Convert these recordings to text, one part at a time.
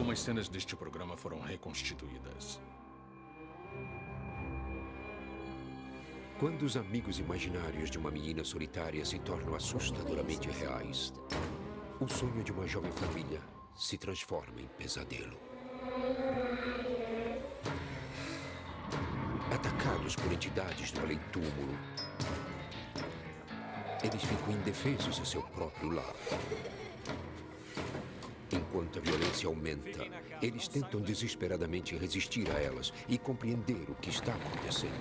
Algumas cenas deste programa foram reconstituídas. Quando os amigos imaginários de uma menina solitária se tornam assustadoramente reais, o sonho de uma jovem família se transforma em pesadelo. Atacados por entidades do além-túmulo, eles ficam indefesos em seu próprio lar. Enquanto a violência aumenta, eles tentam desesperadamente resistir a elas e compreender o que está acontecendo.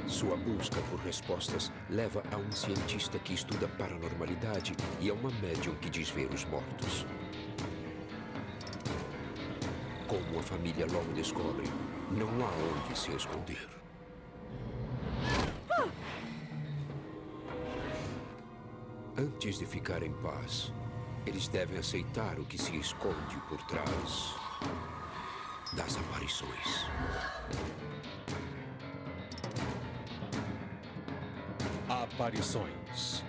Sua busca por respostas leva a um cientista que estuda paranormalidade e a uma médium que diz ver os mortos. Como a família logo descobre, não há onde se esconder. Antes de ficar em paz, eles devem aceitar o que se esconde por trás das aparições. Aparições.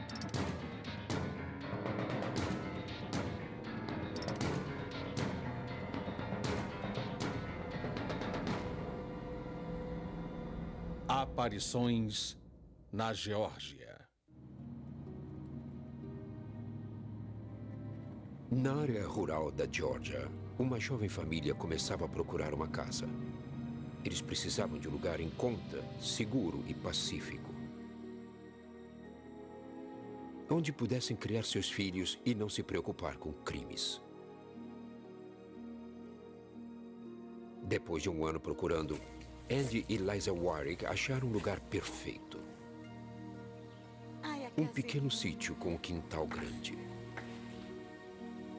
Aparições na Geórgia. Na área rural da Geórgia, uma jovem família começava a procurar uma casa. Eles precisavam de um lugar em conta, seguro e pacífico, onde pudessem criar seus filhos e não se preocupar com crimes. Depois de um ano procurando, Andy e Liza Warwick acharam um lugar perfeito. Um pequeno sítio com um quintal grande.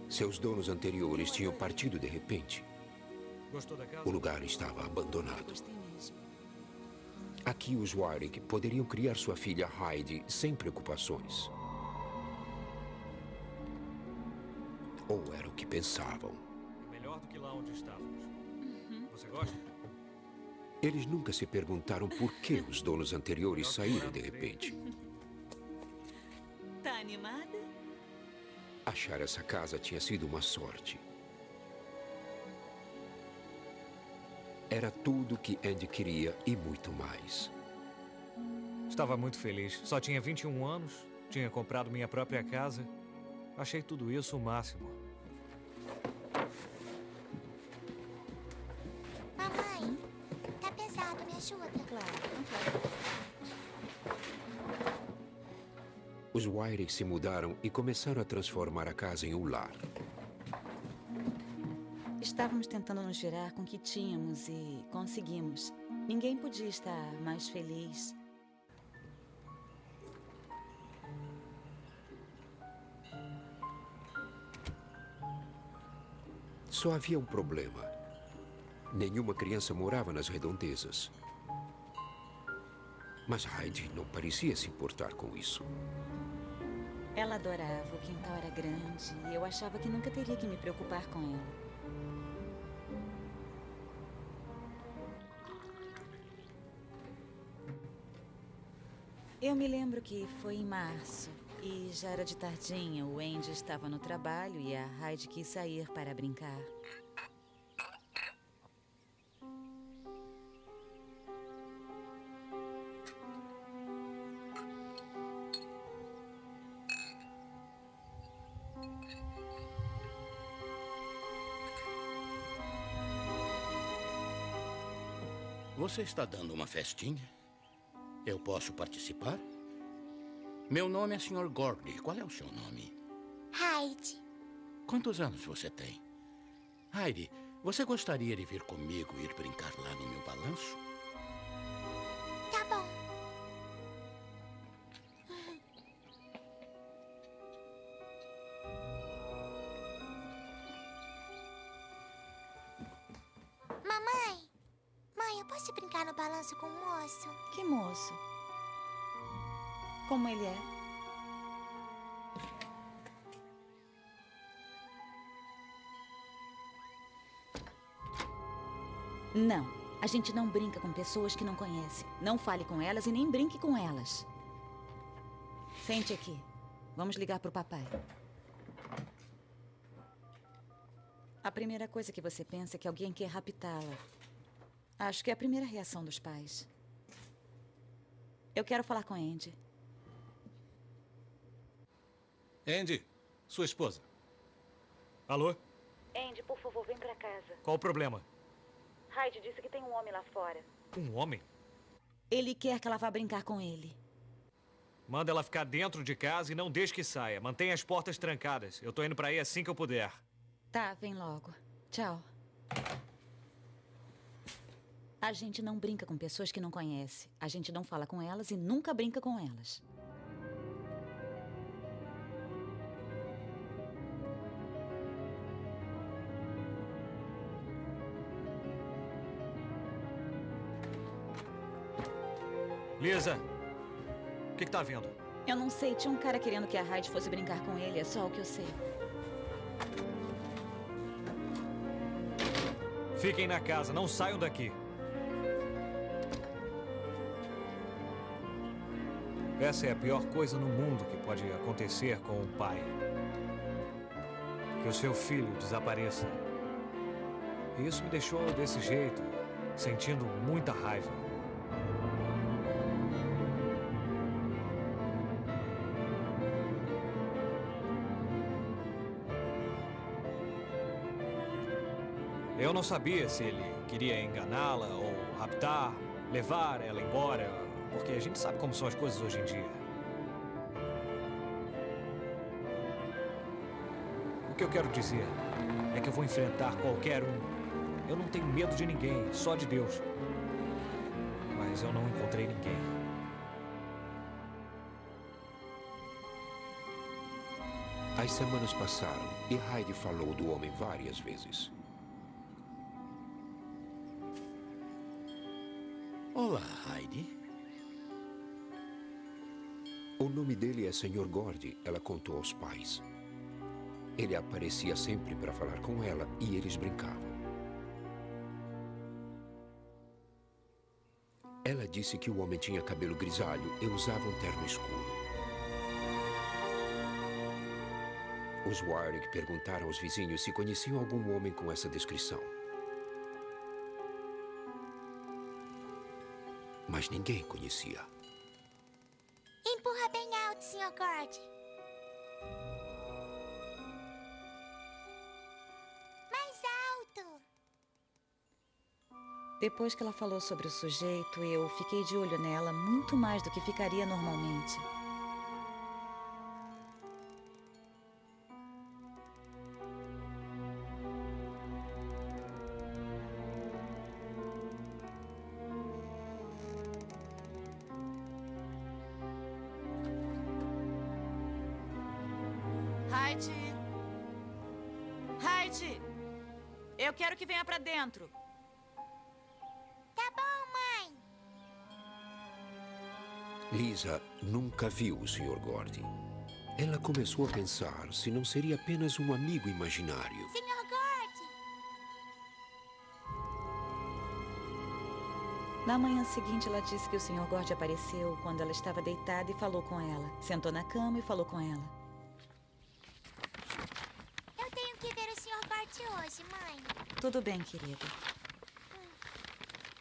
Seus donos anteriores tinham partido de repente. O lugar estava abandonado. Aqui os Warwick poderiam criar sua filha Heidi sem preocupações. Ou era o que pensavam. Melhor do que lá onde estávamos. Você gosta? Eles nunca se perguntaram por que os donos anteriores saíram de repente. Tá animada? Achar essa casa tinha sido uma sorte. Era tudo que Andy queria e muito mais. Estava muito feliz. Só tinha 21 anos, tinha comprado minha própria casa. Achei tudo isso o máximo. Mamãe, tá pesado, me ajuda. Claro. Os Warwick se mudaram e começaram a transformar a casa em um lar. Estávamos tentando nos virar com o que tínhamos e conseguimos. Ninguém podia estar mais feliz. Só havia um problema. Nenhuma criança morava nas redondezas. Mas Heidi não parecia se importar com isso. Ela adorava, o quintal era grande e eu achava que nunca teria que me preocupar com ela. Eu me lembro que foi em março e já era de tardinha. O Andy estava no trabalho e a Heidi quis sair para brincar. Você está dando uma festinha? Eu posso participar? Meu nome é Sr. Gordy. Qual é o seu nome? Heidi. Quantos anos você tem? Heidi, você gostaria de vir comigo e ir brincar lá no meu balanço? Tá bom. Mamãe! Mãe, eu posso brincar no balanço com o moço? Que moço? Como ele é? Não, a gente não brinca com pessoas que não conhece. Não fale com elas e nem brinque com elas. Sente aqui. Vamos ligar pro papai. A primeira coisa que você pensa é que alguém quer raptá-la. Acho que é a primeira reação dos pais. Eu quero falar com a Andy. Andy, sua esposa. Alô? Andy, por favor, vem pra casa. Qual o problema? Hyde disse que tem um homem lá fora. Um homem? Ele quer que ela vá brincar com ele. Manda ela ficar dentro de casa e não deixe que saia. Mantenha as portas trancadas. Eu tô indo pra aí assim que eu puder. Tá, vem logo. Tchau. A gente não brinca com pessoas que não conhece. A gente não fala com elas e nunca brinca com elas. Lisa, o que tá vendo? Eu não sei, tinha um cara querendo que a Hyde fosse brincar com ele, é só o que eu sei. Fiquem na casa, não saiam daqui. Essa é a pior coisa no mundo que pode acontecer com um pai. Que o seu filho desapareça. E isso me deixou desse jeito, sentindo muita raiva. Eu não sabia se ele queria enganá-la ou raptar, levar ela embora, porque a gente sabe como são as coisas hoje em dia. O que eu quero dizer é que eu vou enfrentar qualquer um. Eu não tenho medo de ninguém, só de Deus. Mas eu não encontrei ninguém. As semanas passaram e Hyde falou do homem várias vezes. Olá, Heidi. O nome dele é Sr. Gordy, ela contou aos pais. Ele aparecia sempre para falar com ela e eles brincavam. Ela disse que o homem tinha cabelo grisalho e usava um terno escuro. Os Warwick perguntaram aos vizinhos se conheciam algum homem com essa descrição. Mas ninguém conhecia. Empurra bem alto, Sr. Gordy. Mais alto. Depois que ela falou sobre o sujeito, eu fiquei de olho nela muito mais do que ficaria normalmente. Hyde! Hyde! Eu quero que venha pra dentro. Tá bom, mãe. Lisa nunca viu o Sr. Gordy. Ela começou a pensar se não seria apenas um amigo imaginário. Sr. Gordy. Na manhã seguinte, ela disse que o Sr. Gordy apareceu quando ela estava deitada e falou com ela. Sentou na cama e falou com ela. Eu tenho que ver o Sr. Gordy hoje, mãe. Tudo bem, querida.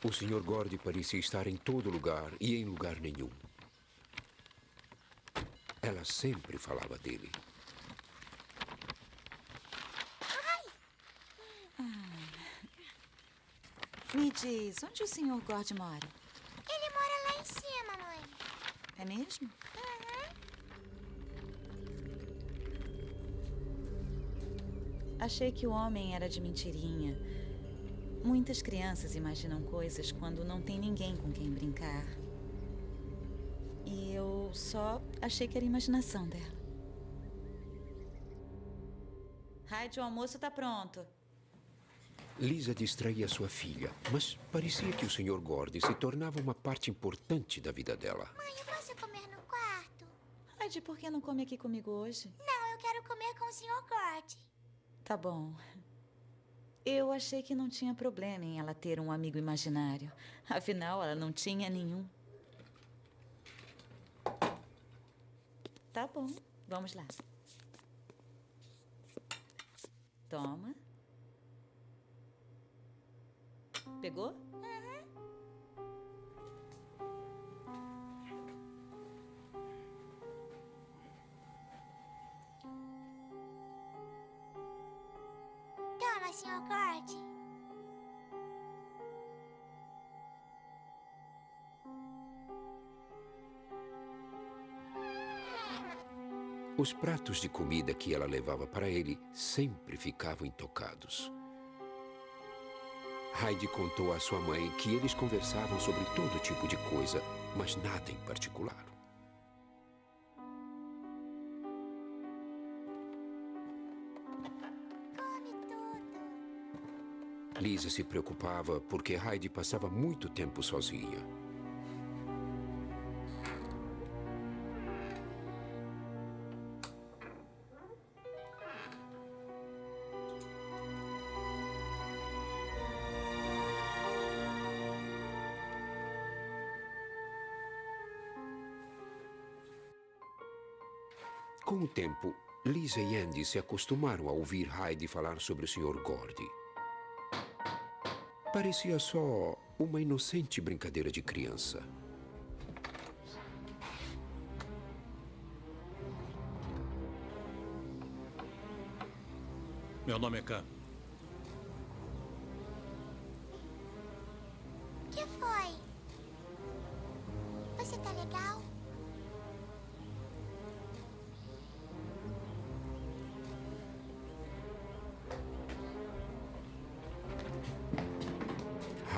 O Sr. Gordy parecia estar em todo lugar e em lugar nenhum. Ela sempre falava dele. Me diz, onde o Sr. Gordy mora? Ele mora lá em cima, mãe. É mesmo? Achei que o homem era de mentirinha. Muitas crianças imaginam coisas quando não tem ninguém com quem brincar. E eu só achei que era imaginação dela. Hyde, o almoço tá pronto. Lisa distraía sua filha, mas parecia que o Sr. Gordy se tornava uma parte importante da vida dela. Mãe, eu posso comer no quarto? Hyde, por que não come aqui comigo hoje? Não, eu quero comer com o Sr. Gordy. Tá bom. Eu achei que não tinha problema em ela ter um amigo imaginário. Afinal, ela não tinha nenhum. Tá bom, vamos lá. Toma. Pegou? Toma, Sr. Gord. Os pratos de comida que ela levava para ele sempre ficavam intocados. Heidi contou à sua mãe que eles conversavam sobre todo tipo de coisa, mas nada em particular. Come tudo. Lisa se preocupava porque Heidi passava muito tempo sozinha. Com o tempo, Lisa e Andy se acostumaram a ouvir Heidi falar sobre o Sr. Gordy. Parecia só uma inocente brincadeira de criança. Meu nome é Khan. O que foi? Você tá legal?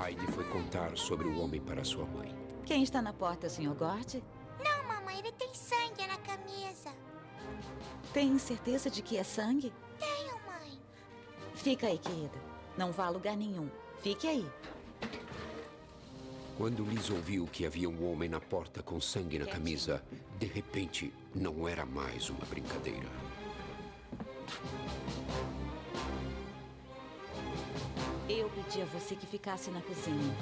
Heidi foi contar sobre o homem para sua mãe. Quem está na porta, Sr. Gord? Não, mamãe, ele tem sangue na camisa. Tem certeza de que é sangue? Tenho, mãe. Fica aí, querida. Não vá a lugar nenhum. Fique aí. Quando Lisa ouviu que havia um homem na porta com sangue na camisa, de repente, não era mais uma brincadeira. Eu pedi a você que ficasse na cozinha.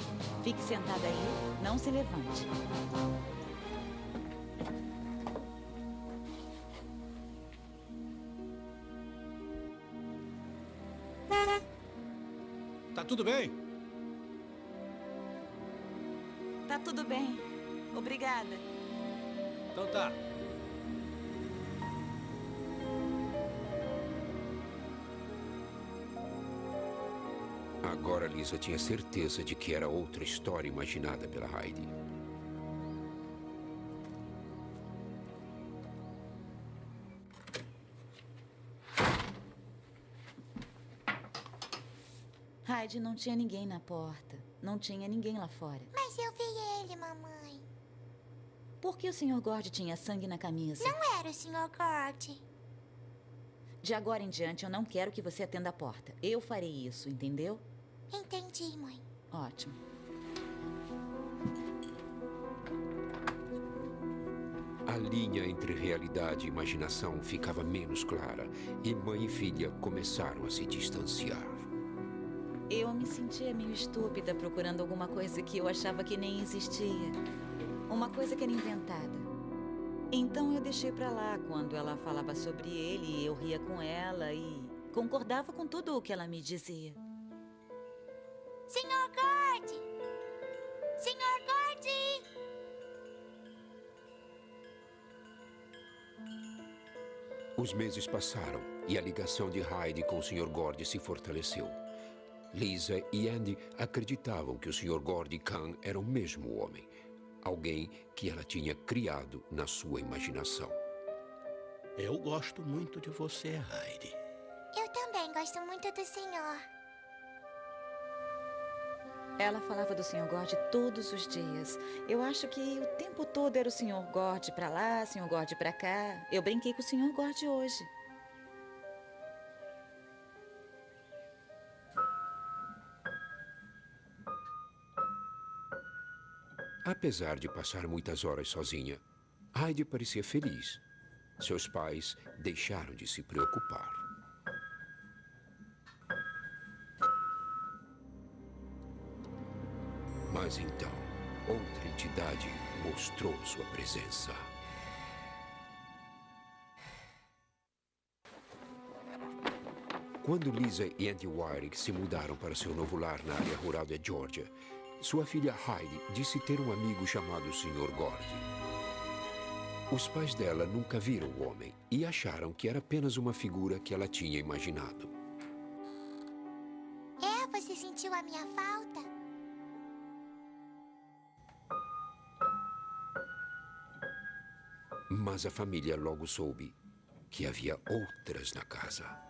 Fique sentada aí, não se levante. Tá tudo bem? Tá tudo bem. Obrigada. Então tá. Agora Lisa tinha certeza de que era outra história imaginada pela Heidi. Heidi, não tinha ninguém na porta. Não tinha ninguém lá fora. Mas eu vi ele, mamãe. Por que o Sr. Gord tinha sangue na camisa? Não era o Sr. Gord. De agora em diante, eu não quero que você atenda a porta. Eu farei isso, entendeu? Entendi, mãe. Ótimo. A linha entre realidade e imaginação ficava menos clara e mãe e filha começaram a se distanciar. Eu me sentia meio estúpida procurando alguma coisa que eu achava que nem existia. Uma coisa que era inventada. Então eu deixei pra lá quando ela falava sobre ele, eu ria com ela e concordava com tudo o que ela me dizia. Sr. Gord! Sr. Gord! Os meses passaram e a ligação de Heidi com o Sr. Gordy se fortaleceu. Lisa e Andy acreditavam que o Sr. Gordy Khan era o mesmo homem. Alguém que ela tinha criado na sua imaginação. Eu gosto muito de você, Heidi. Eu também gosto muito do senhor. Ela falava do Sr. Gord todos os dias. Eu acho que o tempo todo era o Sr. Gord pra lá, Sr. Gord pra cá. Eu brinquei com o Sr. Gord hoje. Apesar de passar muitas horas sozinha, Heidi parecia feliz. Seus pais deixaram de se preocupar. Mas então, outra entidade mostrou sua presença. Quando Lisa e Andy Wyrick se mudaram para seu novo lar na área rural da Geórgia, sua filha Heidi disse ter um amigo chamado Sr. Gordy. Os pais dela nunca viram o homem e acharam que era apenas uma figura que ela tinha imaginado. Você sentiu a minha falta? Mas a família logo soube que havia outras na casa.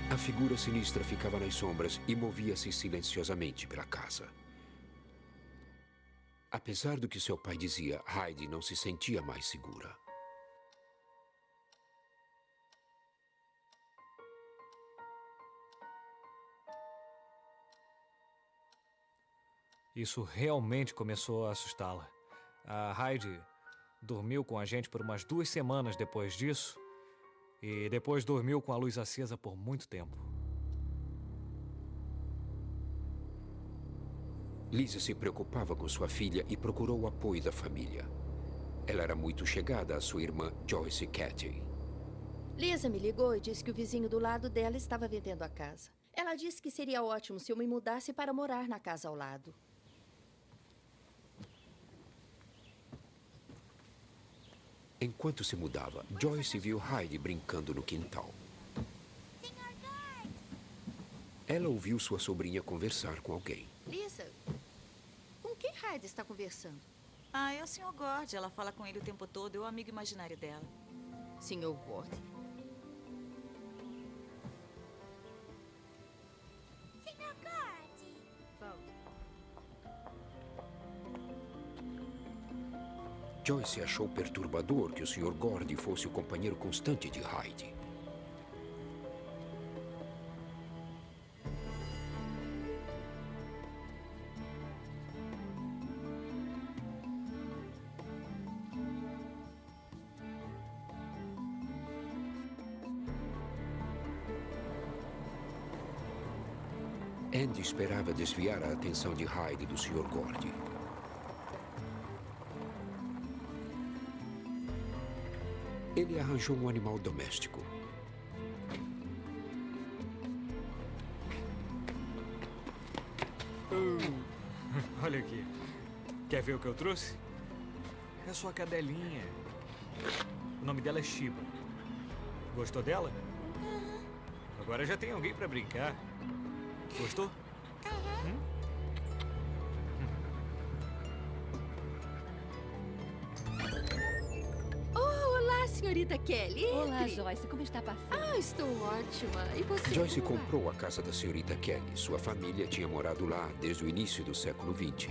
A figura sinistra ficava nas sombras e movia-se silenciosamente pela casa. Apesar do que seu pai dizia, Heidi não se sentia mais segura. Isso realmente começou a assustá-la. A Heidi dormiu com a gente por umas 2 semanas depois disso. E depois dormiu com a luz acesa por muito tempo. Lisa se preocupava com sua filha e procurou o apoio da família. Ela era muito chegada à sua irmã Joyce Cathy. Lisa me ligou e disse que o vizinho do lado dela estava vendendo a casa. Ela disse que seria ótimo se eu me mudasse para morar na casa ao lado. Enquanto se mudava, Joyce viu Heidi brincando no quintal. Sr. Gord! Ela ouviu sua sobrinha conversar com alguém. Lisa, com quem Heidi está conversando? Ah, é o Sr. Gord. Ela fala com ele o tempo todo. É o amigo imaginário dela. Sr. Gord? Sr. Gord! Joyce achou perturbador que o Sr. Gordy fosse o companheiro constante de Heidi. Andy esperava desviar a atenção de Heidi do Sr. Gordy. Ele arranjou um animal doméstico. Olha aqui. Quer ver o que eu trouxe? É sua cadelinha. O nome dela é Shiba. Gostou dela? Agora já tem alguém para brincar. Gostou? Senhorita Kelly, entre. Olá, Joyce. Como está passando? Ah, estou ótima. E você? Joyce comprou a casa da senhorita Kelly. Sua família tinha morado lá desde o início do século XX.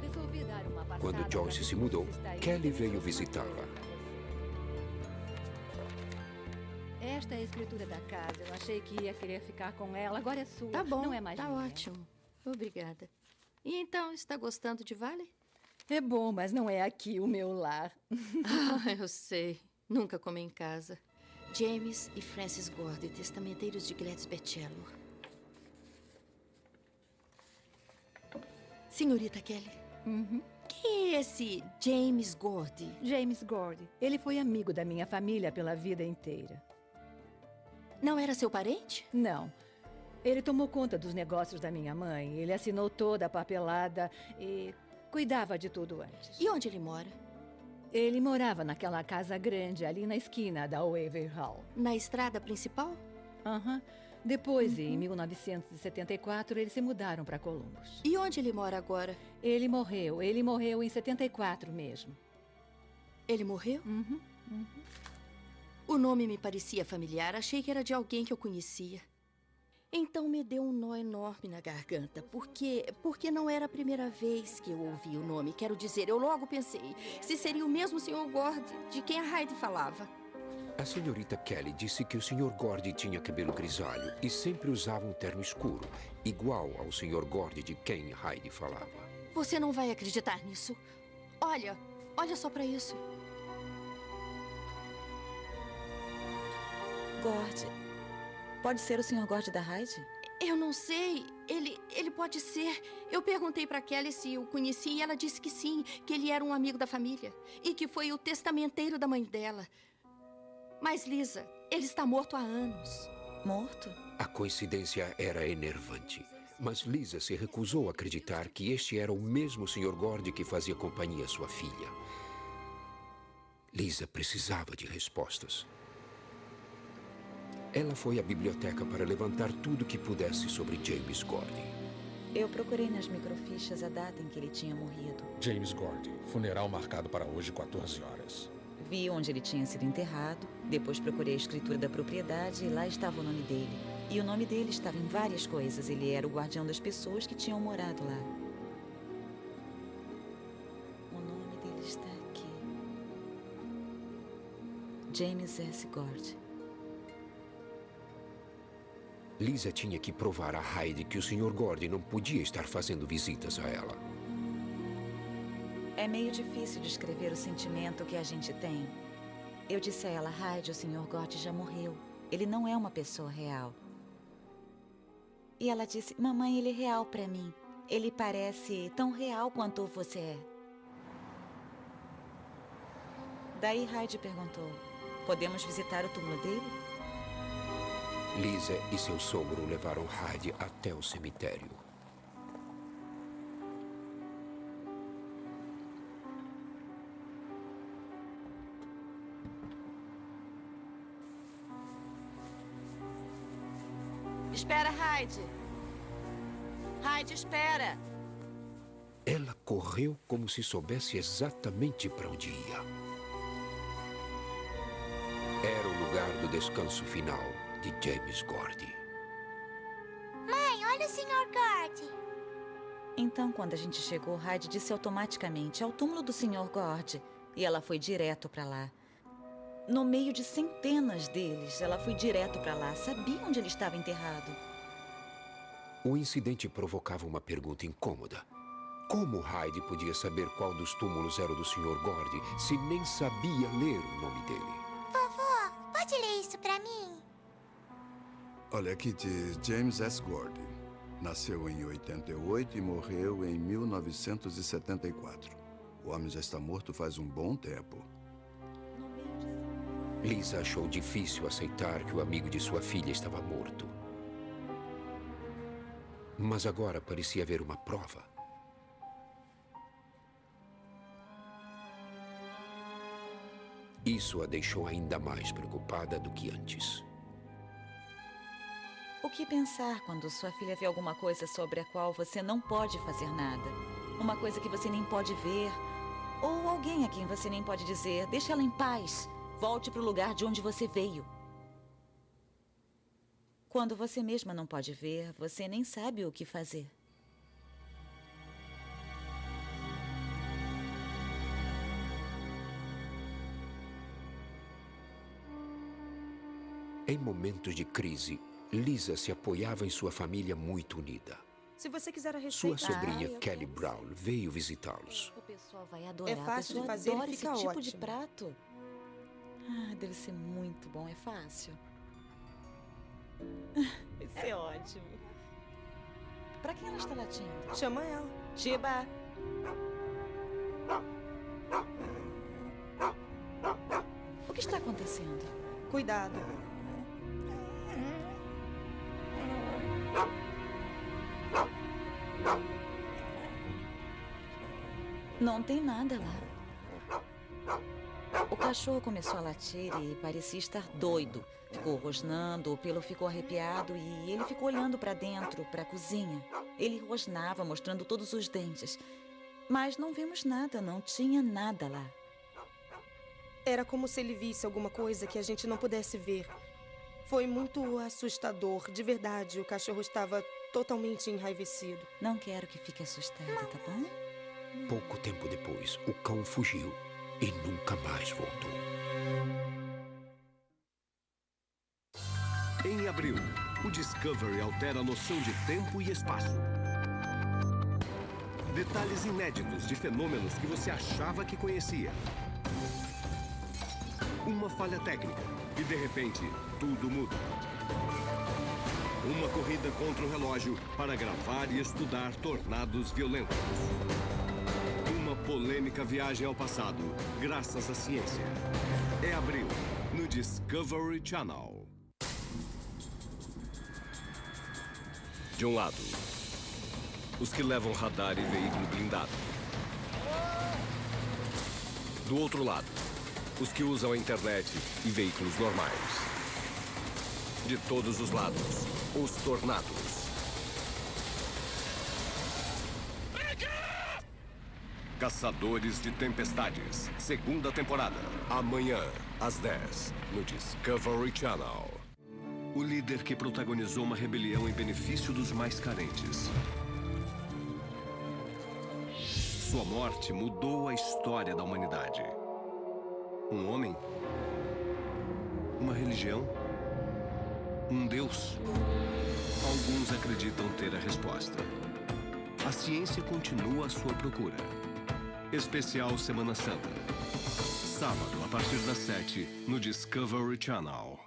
Resolvi dar uma passada. Quando Joyce se mudou, Kelly veio visitá-la. Esta é a escritura da casa. Eu achei que ia querer ficar com ela. Agora é sua. Tá bom, Não é mais tá minha. ótimo. Obrigada. E então, está gostando de Vale? É bom, mas não é aqui o meu lar. Ah, eu sei. Nunca como em casa. James e Francis Gordy, testamenteiros de Gladys Bechello. Senhorita Kelly, quem é esse James Gordy? James Gordy. Ele foi amigo da minha família pela vida inteira. Não era seu parente? Não. Ele tomou conta dos negócios da minha mãe. Ele assinou toda a papelada e cuidava de tudo antes. E onde ele mora? Ele morava naquela casa grande ali na esquina da Waver Hall. Na estrada principal? Aham. Depois, em 1974, eles se mudaram para Columbus. E onde ele mora agora? Ele morreu em 74 mesmo. Ele morreu? Uhum. O nome me parecia familiar. Achei que era de alguém que eu conhecia. Então me deu um nó enorme na garganta, porque não era a primeira vez que eu ouvi o nome. Quero dizer, eu logo pensei se seria o mesmo Sr. Gordy de quem a Heidi falava. A senhorita Kelly disse que o Sr. Gordy tinha cabelo grisalho e sempre usava um terno escuro, igual ao Sr. Gordy de quem Heidi falava. Você não vai acreditar nisso. Olha só pra isso. Gordy. Pode ser o Sr. Gordy da Heidi? Eu não sei. Ele pode ser. Eu perguntei pra Kelly se o conhecia e ela disse que sim, que ele era um amigo da família e que foi o testamenteiro da mãe dela. Mas, Lisa, ele está morto há anos. Morto? A coincidência era enervante, mas Lisa se recusou a acreditar que este era o mesmo Sr. Gordy que fazia companhia à sua filha. Lisa precisava de respostas. Ela foi à biblioteca para levantar tudo que pudesse sobre James Gordy. Eu procurei nas microfichas a data em que ele tinha morrido. James Gordy, funeral marcado para hoje, 14 horas. Vi onde ele tinha sido enterrado, depois procurei a escritura da propriedade e lá estava o nome dele. E o nome dele estava em várias coisas. Ele era o guardião das pessoas que tinham morado lá. O nome dele está aqui. James S. Gordy. Lisa tinha que provar a Heidi que o Sr. Gordy não podia estar fazendo visitas a ela. É meio difícil descrever o sentimento que a gente tem. Eu disse a ela, Heidi, o Sr. Gordy já morreu. Ele não é uma pessoa real. E ela disse, mamãe, ele é real pra mim. Ele parece tão real quanto você é. Daí Heidi perguntou, podemos visitar o túmulo dele? Lisa e seu sogro levaram Heidi até o cemitério. Espera, Heidi. Heidi, espera. Ela correu como se soubesse exatamente para onde ia. Era o lugar do descanso final de James Gordy. Mãe, olha o Sr. Gordy. Então, quando a gente chegou, Heidi disse automaticamente, ao túmulo do Sr. Gordy. E ela foi direto para lá. No meio de centenas deles, ela foi direto para lá. Sabia onde ele estava enterrado. O incidente provocava uma pergunta incômoda. Como Heidi podia saber qual dos túmulos era o do Sr. Gordy se nem sabia ler o nome dele? Vovô, pode ler isso pra mim? Olha, aqui diz James S. Gordy. Nasceu em 88 e morreu em 1974. O homem já está morto faz um bom tempo. Lisa achou difícil aceitar que o amigo de sua filha estava morto. Mas agora parecia haver uma prova. Isso a deixou ainda mais preocupada do que antes. O que pensar quando sua filha vê alguma coisa sobre a qual você não pode fazer nada? Uma coisa que você nem pode ver. Ou alguém a quem você nem pode dizer, deixa ela em paz. Volte para o lugar de onde você veio. Quando você mesma não pode ver, você nem sabe o que fazer. Em momentos de crise, Lisa se apoiava em sua família muito unida. Se você quiser a Sua receita... sobrinha Kelly Brown veio visitá-los. O pessoal vai adorar. É fácil de fazer e fica esse tipo ótimo. de prato. Ah, deve ser muito bom. É fácil. Vai ser ótimo. Pra quem ela está latindo? Chama ela. Chiba! O que está acontecendo? Cuidado. Não tem nada lá. O cachorro começou a latir e parecia estar doido. Ficou rosnando, o pelo ficou arrepiado e ele ficou olhando para dentro, para a cozinha. Ele rosnava, mostrando todos os dentes. Mas não vimos nada, não tinha nada lá. Era como se ele visse alguma coisa que a gente não pudesse ver. Foi muito assustador, de verdade. O cachorro estava totalmente enraivecido. Não quero que fique assustada, tá bom? Pouco tempo depois, o cão fugiu e nunca mais voltou. Em abril, o Discovery altera a noção de tempo e espaço. Detalhes inéditos de fenômenos que você achava que conhecia. Uma falha técnica e, de repente, tudo muda. Uma corrida contra o relógio para gravar e estudar tornados violentos. Uma polêmica viagem ao passado, graças à ciência. É abril, no Discovery Channel. De um lado, os que levam radar e veículo blindado. Do outro lado, os que usam a internet e veículos normais. De todos os lados, os tornados. Caçadores de Tempestades, segunda temporada. Amanhã, às 10, no Discovery Channel. O líder que protagonizou uma rebelião em benefício dos mais carentes. Sua morte mudou a história da humanidade. Um homem? Uma religião? Um Deus? Alguns acreditam ter a resposta. A ciência continua a sua procura. Especial Semana Santa. Sábado, a partir das 7, no Discovery Channel.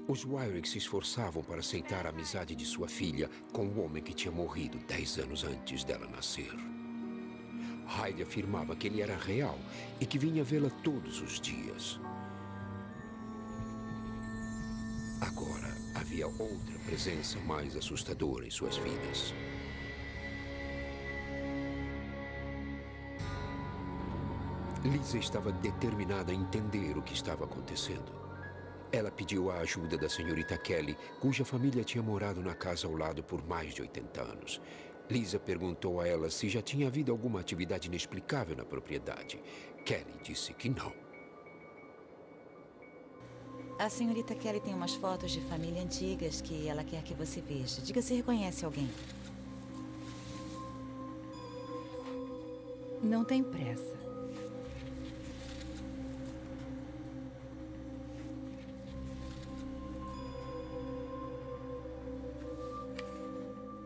Os Wyrick se esforçavam para aceitar a amizade de sua filha com o homem que tinha morrido 10 anos antes dela nascer. Hyde afirmava que ele era real e que vinha vê-la todos os dias. Agora havia outra presença mais assustadora em suas vidas. Lisa estava determinada a entender o que estava acontecendo. Ela pediu a ajuda da senhorita Kelly, cuja família tinha morado na casa ao lado por mais de 80 anos. Lisa perguntou a ela se já tinha havido alguma atividade inexplicável na propriedade. Kelly disse que não. A senhorita Kelly tem umas fotos de família antigas que ela quer que você veja. Diga se reconhece alguém. Não tem pressa.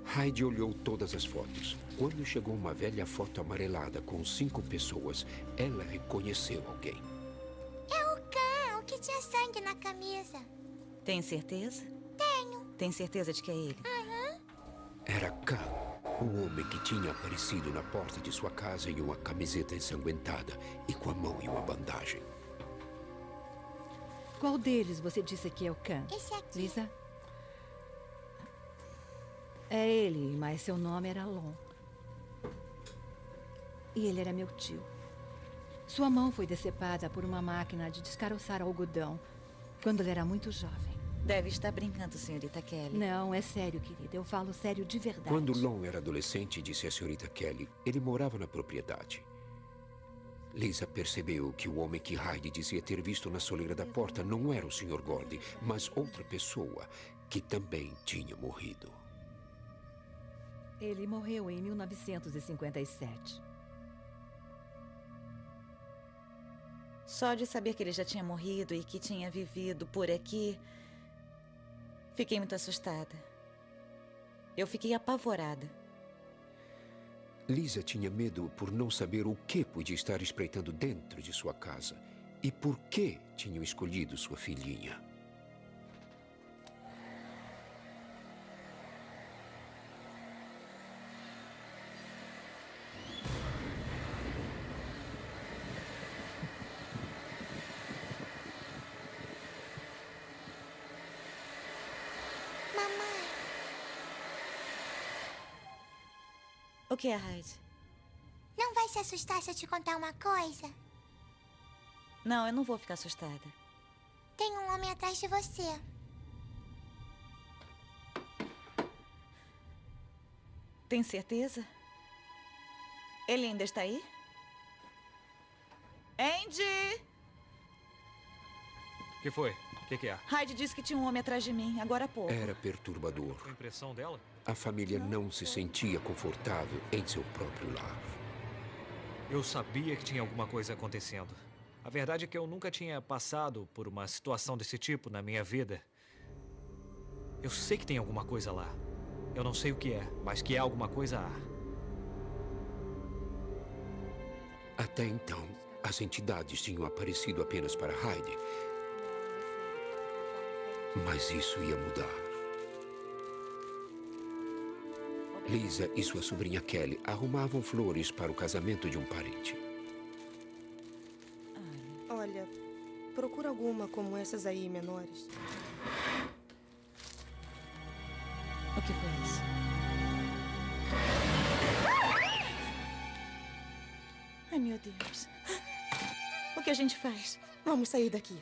Hyde olhou todas as fotos. Quando chegou uma velha foto amarelada com 5 pessoas, ela reconheceu alguém. É o Khan, o que tinha sangue na camisa. Tem certeza? Tenho. Tem certeza de que é ele? Era Khan, o homem que tinha aparecido na porta de sua casa em uma camiseta ensanguentada e com a mão em uma bandagem. Qual deles você disse que é o Khan? Esse aqui. Lisa? É ele, mas seu nome era Lon. E ele era meu tio. Sua mão foi decepada por uma máquina de descaroçar algodão quando ele era muito jovem. Deve estar brincando, senhorita Kelly. Não, é sério, querida. Eu falo sério de verdade. Quando Lon era adolescente, disse a senhorita Kelly, ele morava na propriedade. Lisa percebeu que o homem que Hyde dizia ter visto na soleira da porta não era o Sr. Gordy, mas outra pessoa que também tinha morrido. Ele morreu em 1957. Só de saber que ele já tinha morrido e que tinha vivido por aqui, fiquei muito assustada. Eu fiquei apavorada. Lisa tinha medo por não saber o que podia estar espreitando dentro de sua casa e por que tinham escolhido sua filhinha. O que é, Hyde? Não vai vai se assustar se eu te contar uma coisa? Não, eu não vou ficar assustada. Tem um homem atrás de você. Tem certeza? Ele ainda está aí? Andy! O que foi? O que é? Hyde disse que tinha um homem atrás de mim, agora há pouco. Era perturbador. Foi a impressão dela? A família não se sentia confortável em seu próprio lar. Eu sabia que tinha alguma coisa acontecendo. A verdade é que eu nunca tinha passado por uma situação desse tipo na minha vida. Eu sei que tem alguma coisa lá. Eu não sei o que é, mas que há alguma coisa há. Até então, as entidades tinham aparecido apenas para Hyde. Mas isso ia mudar. Lisa e sua sobrinha Kelly arrumavam flores para o casamento de um parente. Olha, procura alguma como essas aí, menores. O que foi isso? Ai, meu Deus. O que a gente faz? Vamos sair daqui.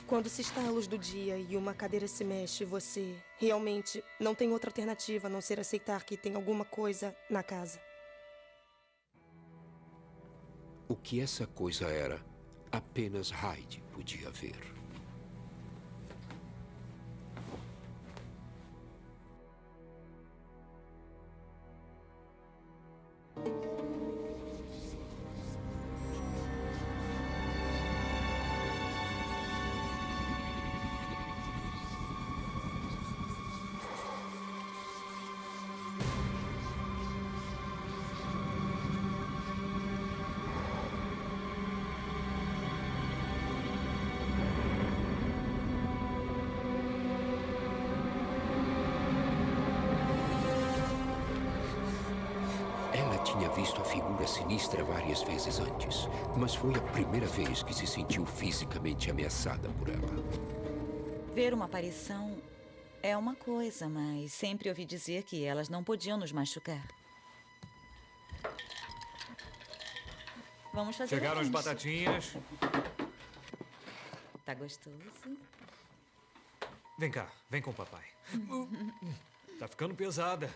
Quando se está à luz do dia e uma cadeira se mexe, você realmente não tem outra alternativa a não ser aceitar que tem alguma coisa na casa. O que essa coisa era, apenas Hyde podia ver. Tinha visto a figura sinistra várias vezes antes, mas foi a primeira vez que se sentiu fisicamente ameaçada por ela. Ver uma aparição é uma coisa, mas sempre ouvi dizer que elas não podiam nos machucar. Vamos fazer Chegaram as lanche. batatinhas. Tá gostoso? Vem cá, vem com o papai. Tá ficando pesada.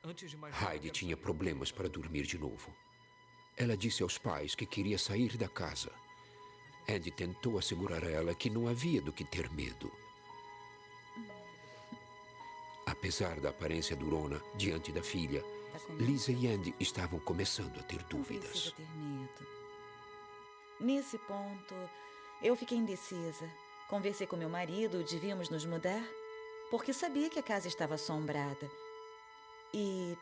Antes de mais nada, Hyde tinha problemas para dormir de novo. Ela disse aos pais que queria sair da casa. Andy tentou assegurar a ela que não havia do que ter medo. Apesar da aparência durona diante da filha, Lisa e Andy estavam começando a ter dúvidas. Não precisa ter medo. Nesse ponto, eu fiquei indecisa. Conversei com meu marido, devíamos nos mudar, porque sabia que a casa estava assombrada. E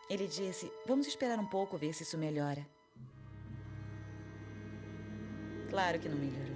ele disse, vamos esperar um pouco, ver se isso melhora. Claro que não melhorou.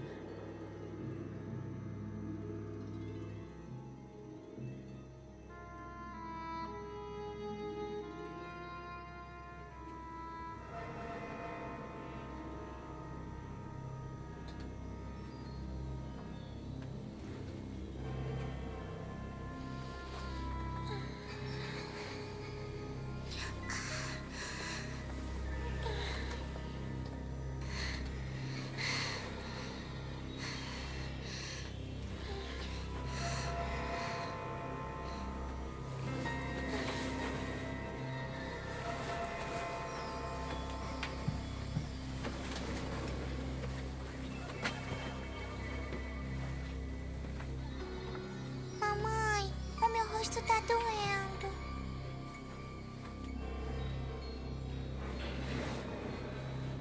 Mamãe, o meu rosto tá doendo.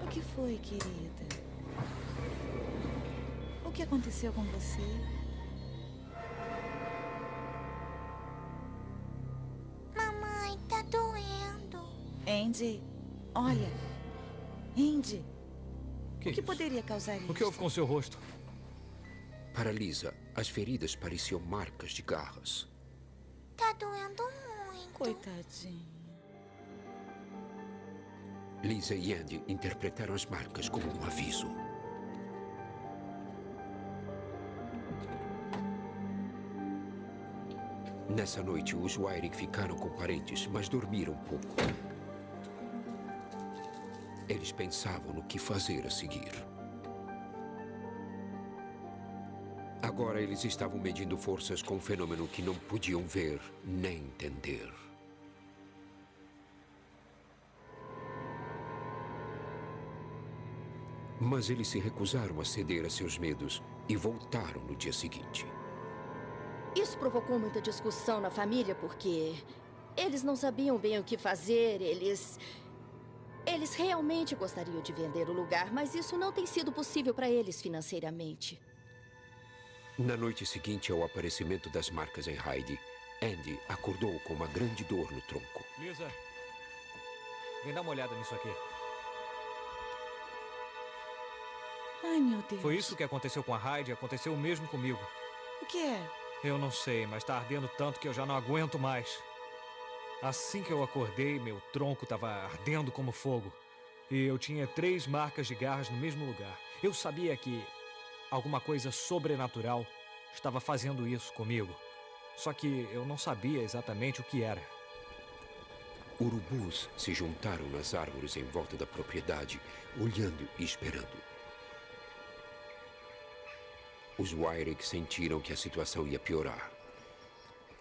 O que foi, querida? O que aconteceu com você? Mamãe, tá doendo. Andy, olha. Andy, o que isso? poderia causar isso? O que houve com seu rosto? Para Lisa, as feridas pareciam marcas de garras. Tá doendo muito. Coitadinha. Lisa e Andy interpretaram as marcas como um aviso. Nessa noite, os Wyrick ficaram com parentes, mas dormiram pouco. Eles pensavam no que fazer a seguir. Agora eles estavam medindo forças com um fenômeno que não podiam ver nem entender. Mas eles se recusaram a ceder a seus medos e voltaram no dia seguinte. Isso provocou muita discussão na família porque eles não sabiam bem o que fazer, eles realmente gostariam de vender o lugar, mas isso não tem sido possível para eles financeiramente. Na noite seguinte ao aparecimento das marcas em Heidi, Andy acordou com uma grande dor no tronco. Lisa, vem dar uma olhada nisso aqui. Ai, meu Deus. Foi isso que aconteceu com a Heidi, aconteceu o mesmo comigo. O que é? Eu não sei, mas tá ardendo tanto que eu já não aguento mais. Assim que eu acordei, meu tronco estava ardendo como fogo. E eu tinha 3 marcas de garras no mesmo lugar. Eu sabia que alguma coisa sobrenatural estava fazendo isso comigo. Só que eu não sabia exatamente o que era. Urubus se juntaram nas árvores em volta da propriedade, olhando e esperando. Os Wyrick sentiram que a situação ia piorar.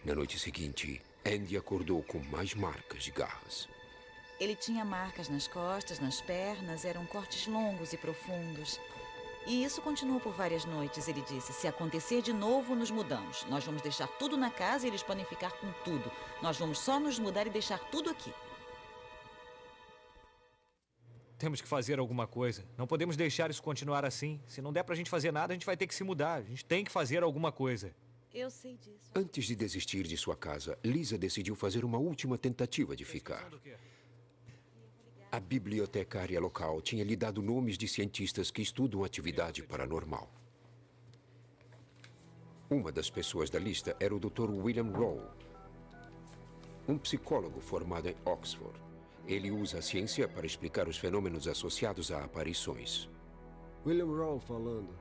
Na noite seguinte, Andy acordou com mais marcas de garras. Ele tinha marcas nas costas, nas pernas, eram cortes longos e profundos. E isso continuou por várias noites. Ele disse, se acontecer de novo, nos mudamos. Nós vamos deixar tudo na casa e eles podem ficar com tudo. Nós vamos só nos mudar e deixar tudo aqui. Temos que fazer alguma coisa. Não podemos deixar isso continuar assim. Se não der pra gente fazer nada, a gente vai ter que se mudar. A gente tem que fazer alguma coisa. Eu sei disso. Antes de desistir de sua casa, Lisa decidiu fazer uma última tentativa de ficar. A bibliotecária local tinha lhe dado nomes de cientistas que estudam atividade paranormal. Uma das pessoas da lista era o Dr. William Rowe, um psicólogo formado em Oxford. Ele usa a ciência para explicar os fenômenos associados a aparições. William Rowe falando.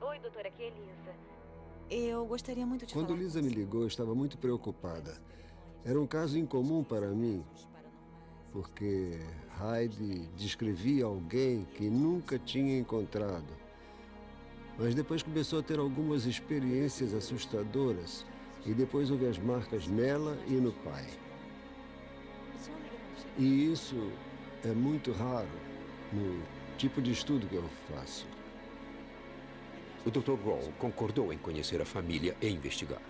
Oi, doutora, aqui é Lisa. Eu gostaria muito de falar. Quando Lisa me ligou, eu estava muito preocupada. Era um caso incomum para mim, porque Heidi descrevia alguém que nunca tinha encontrado. Mas depois começou a ter algumas experiências assustadoras e depois houve as marcas nela e no pai. E isso é muito raro no tipo de estudo que eu faço. O Dr. Rowe concordou em conhecer a família e investigar.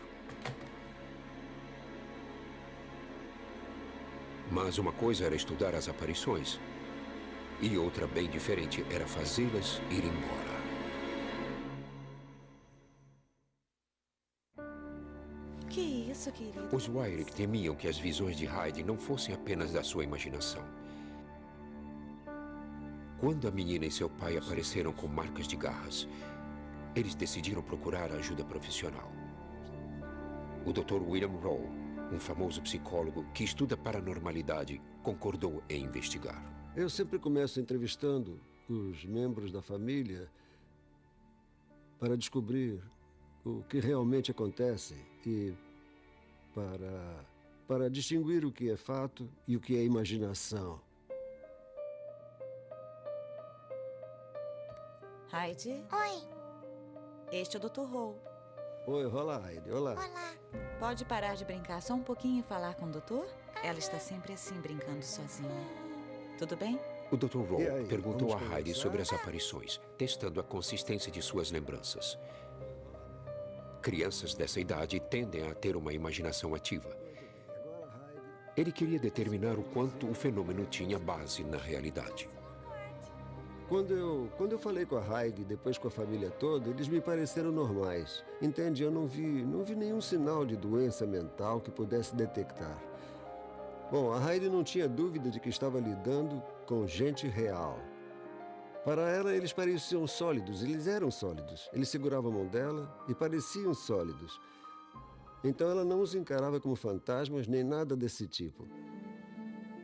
Mas uma coisa era estudar as aparições e outra bem diferente era fazê-las ir embora. Que isso, querido? Os Wyrick temiam que as visões de Heidi não fossem apenas da sua imaginação. Quando a menina e seu pai apareceram com marcas de garras, eles decidiram procurar ajuda profissional. O Dr. William Rowe, um famoso psicólogo que estuda paranormalidade, concordou em investigar. Eu sempre começo entrevistando os membros da família para descobrir o que realmente acontece e para distinguir o que é fato e o que é imaginação. Heidi? Oi. Este é o Dr. Rowe. Oi, olá, Heidi. Olá. Olá. Pode parar de brincar só um pouquinho e falar com o doutor? Ela está sempre assim, brincando sozinha. Tudo bem? O Dr. Rowe perguntou a Heidi sobre as aparições, testando a consistência de suas lembranças. Crianças dessa idade tendem a ter uma imaginação ativa. Ele queria determinar o quanto o fenômeno tinha base na realidade. Quando eu falei com a Heidi, depois com a família toda, eles me pareceram normais. Entende? Eu não vi nenhum sinal de doença mental que pudesse detectar. Bom, a Heidi não tinha dúvida de que estava lidando com gente real. Para ela, eles pareciam sólidos, eles eram sólidos. Ele segurava a mão dela e pareciam sólidos. Então ela não os encarava como fantasmas nem nada desse tipo.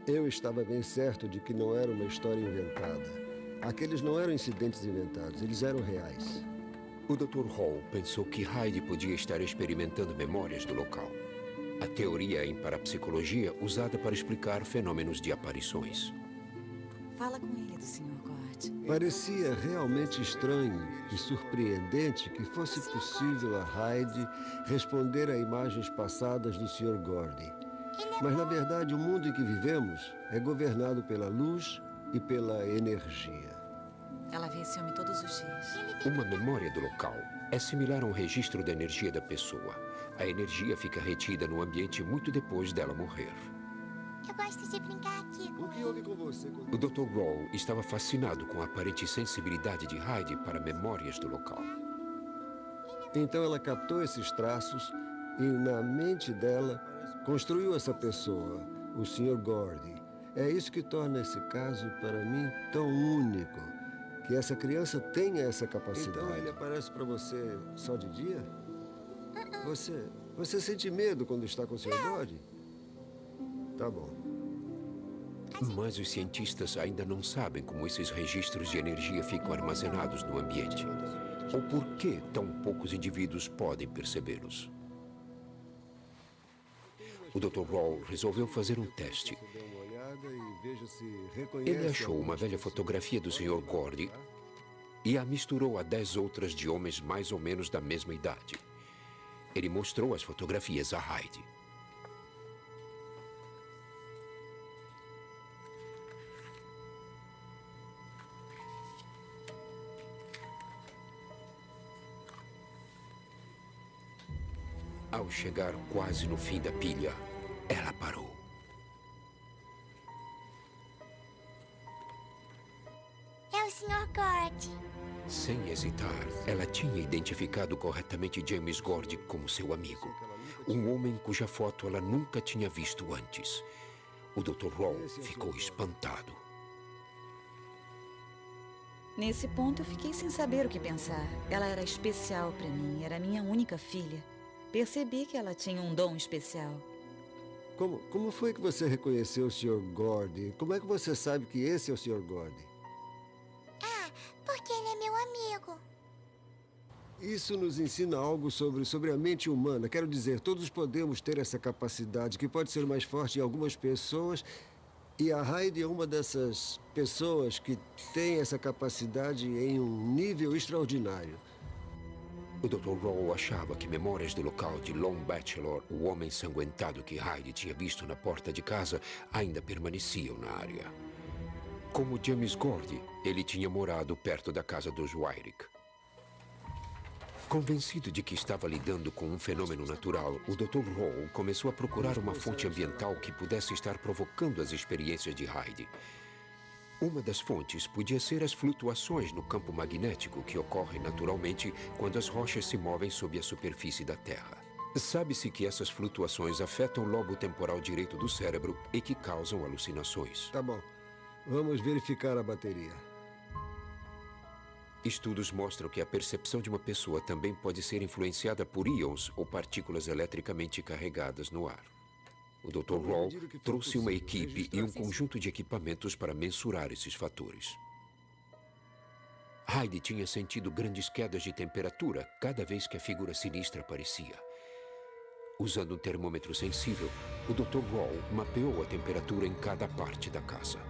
Eu estava bem certo de que não era uma história inventada. Aqueles não eram incidentes inventados, eles eram reais. O Dr. Hall pensou que Heidi podia estar experimentando memórias do local. A teoria em parapsicologia usada para explicar fenômenos de aparições. Fala com ele do Sr. Gord. Parecia realmente estranho e surpreendente que fosse possível a Hyde responder a imagens passadas do Sr. Gordy. Mas, na verdade, o mundo em que vivemos é governado pela luz e pela energia. Ela vê esse homem todos os dias. Uma memória do local é similar a um registro da energia da pessoa. A energia fica retida no ambiente muito depois dela morrer. Eu gosto de brincar aqui. O que houve com você? O Dr. Roll estava fascinado com a aparente sensibilidade de Hyde para memórias do local. Então ela captou esses traços e, na mente dela, construiu essa pessoa, o Sr. Gordy. É isso que torna esse caso, para mim, tão único. Que essa criança tenha essa capacidade. Então ele aparece para você só de dia? Você sente medo quando está com o Sr. Gordy? Tá bom. Mas os cientistas ainda não sabem como esses registros de energia ficam armazenados no ambiente. Ou por que tão poucos indivíduos podem percebê-los. O Dr. Roll resolveu fazer um teste. Ele achou uma velha fotografia do Sr. Gordy e a misturou a 10 outras de homens mais ou menos da mesma idade. Ele mostrou as fotografias a Hyde. Ao chegar quase no fim da pilha, ela parou. É o Sr. Gordy. Sem hesitar, ela tinha identificado corretamente James Gordy como seu amigo. Um homem cuja foto ela nunca tinha visto antes. O Dr. Roll ficou espantado. Nesse ponto, eu fiquei sem saber o que pensar. Ela era especial para mim, era minha única filha. Percebi que ela tinha um dom especial. Como foi que você reconheceu o Sr. Gordy? Como é que você sabe que esse é o Sr. Gordy? Porque ele é meu amigo. Isso nos ensina algo sobre a mente humana. Quero dizer, todos podemos ter essa capacidade, que pode ser mais forte em algumas pessoas. E a Hyde é uma dessas pessoas que tem essa capacidade em um nível extraordinário. O Dr. Roll achava que memórias do local de Lone Bachelor, o homem sanguentado que Hyde tinha visto na porta de casa, ainda permaneciam na área. Como James Gordy, ele tinha morado perto da casa dos Wyrick. Convencido de que estava lidando com um fenômeno natural, o Dr. Roll começou a procurar uma fonte ambiental que pudesse estar provocando as experiências de Hyde. Uma das fontes podia ser as flutuações no campo magnético que ocorrem naturalmente quando as rochas se movem sob a superfície da Terra. Sabe-se que essas flutuações afetam o lobo temporal direito do cérebro e que causam alucinações. Tá bom. Vamos verificar a bateria. Estudos mostram que a percepção de uma pessoa também pode ser influenciada por íons ou partículas eletricamente carregadas no ar. O Dr. Roll trouxe uma equipe e um conjunto de equipamentos para mensurar esses fatores. Hyde tinha sentido grandes quedas de temperatura cada vez que a figura sinistra aparecia. Usando um termômetro sensível, o Dr. Roll mapeou a temperatura em cada parte da casa.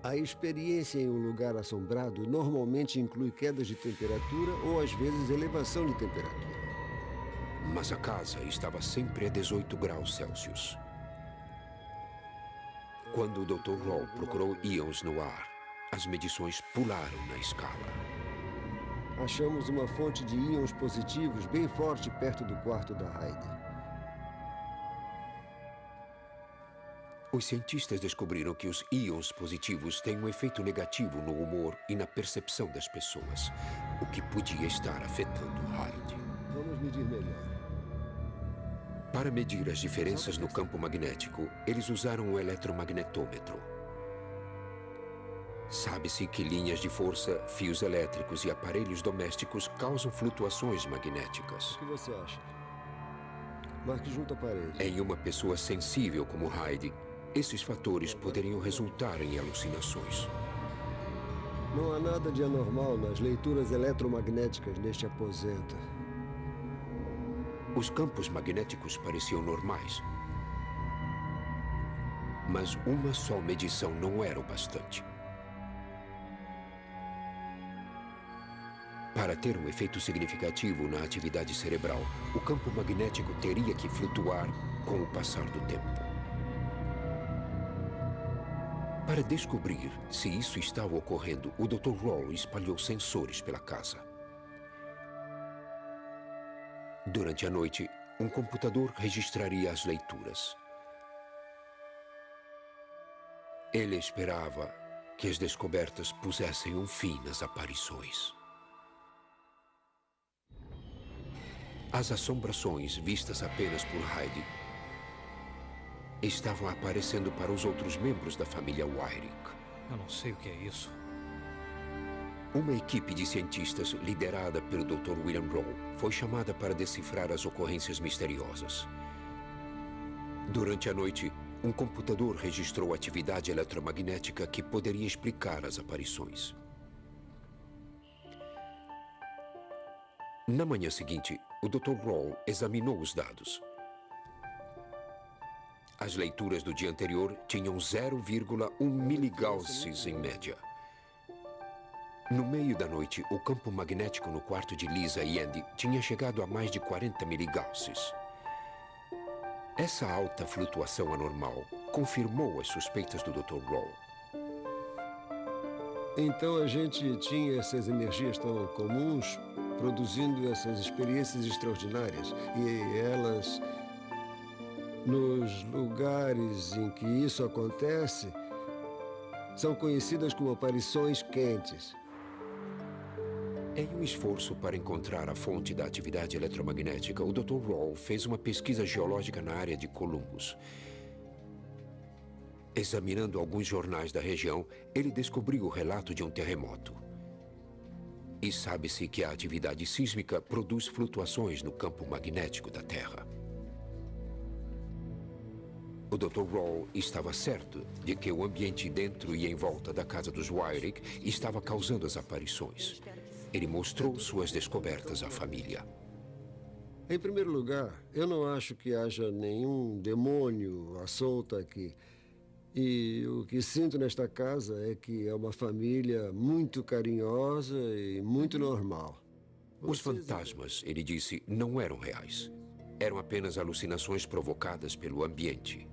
A experiência em um lugar assombrado normalmente inclui quedas de temperatura ou, às vezes, elevação de temperatura. Mas a casa estava sempre a 18 graus Celsius. Quando o Dr. Roll procurou íons no ar, as medições pularam na escala. Achamos uma fonte de íons positivos bem forte perto do quarto da Hyde. Os cientistas descobriram que os íons positivos têm um efeito negativo no humor e na percepção das pessoas, o que podia estar afetando Hyde. Vamos medir melhor. Para medir as diferenças no campo magnético, eles usaram um eletromagnetômetro. Sabe-se que linhas de força, fios elétricos e aparelhos domésticos causam flutuações magnéticas. O que você acha? Marque junto à parede. Em uma pessoa sensível como Hyde, esses fatores poderiam resultar em alucinações. Não há nada de anormal nas leituras eletromagnéticas neste aposento. Os campos magnéticos pareciam normais. Mas uma só medição não era o bastante. Para ter um efeito significativo na atividade cerebral, o campo magnético teria que flutuar com o passar do tempo. Para descobrir se isso estava ocorrendo, o Dr. Rawle espalhou sensores pela casa. Durante a noite, um computador registraria as leituras. Ele esperava que as descobertas pusessem um fim nas aparições. As assombrações, vistas apenas por Heidi, estavam aparecendo para os outros membros da família Wyrick. Eu não sei o que é isso. Uma equipe de cientistas, liderada pelo Dr. William Rowe, foi chamada para decifrar as ocorrências misteriosas. Durante a noite, um computador registrou atividade eletromagnética que poderia explicar as aparições. Na manhã seguinte, o Dr. Rawle examinou os dados. As leituras do dia anterior tinham 0,1 miligauss em média. No meio da noite, o campo magnético no quarto de Lisa e Andy tinha chegado a mais de 40 miligausses. Essa alta flutuação anormal confirmou as suspeitas do Dr. Rawle. Então a gente tinha essas energias tão comuns, produzindo essas experiências extraordinárias. E elas, nos lugares em que isso acontece, são conhecidas como aparições quentes. Em um esforço para encontrar a fonte da atividade eletromagnética, o Dr. Rawle fez uma pesquisa geológica na área de Columbus. Examinando alguns jornais da região, ele descobriu o relato de um terremoto. E sabe-se que a atividade sísmica produz flutuações no campo magnético da Terra. O Dr. Rawle estava certo de que o ambiente dentro e em volta da casa dos Wyrick estava causando as aparições. Ele mostrou suas descobertas à família. Em primeiro lugar, eu não acho que haja nenhum demônio à solta aqui. E o que sinto nesta casa é que é uma família muito carinhosa e muito normal. Os fantasmas, ele disse, não eram reais. Eram apenas alucinações provocadas pelo ambiente.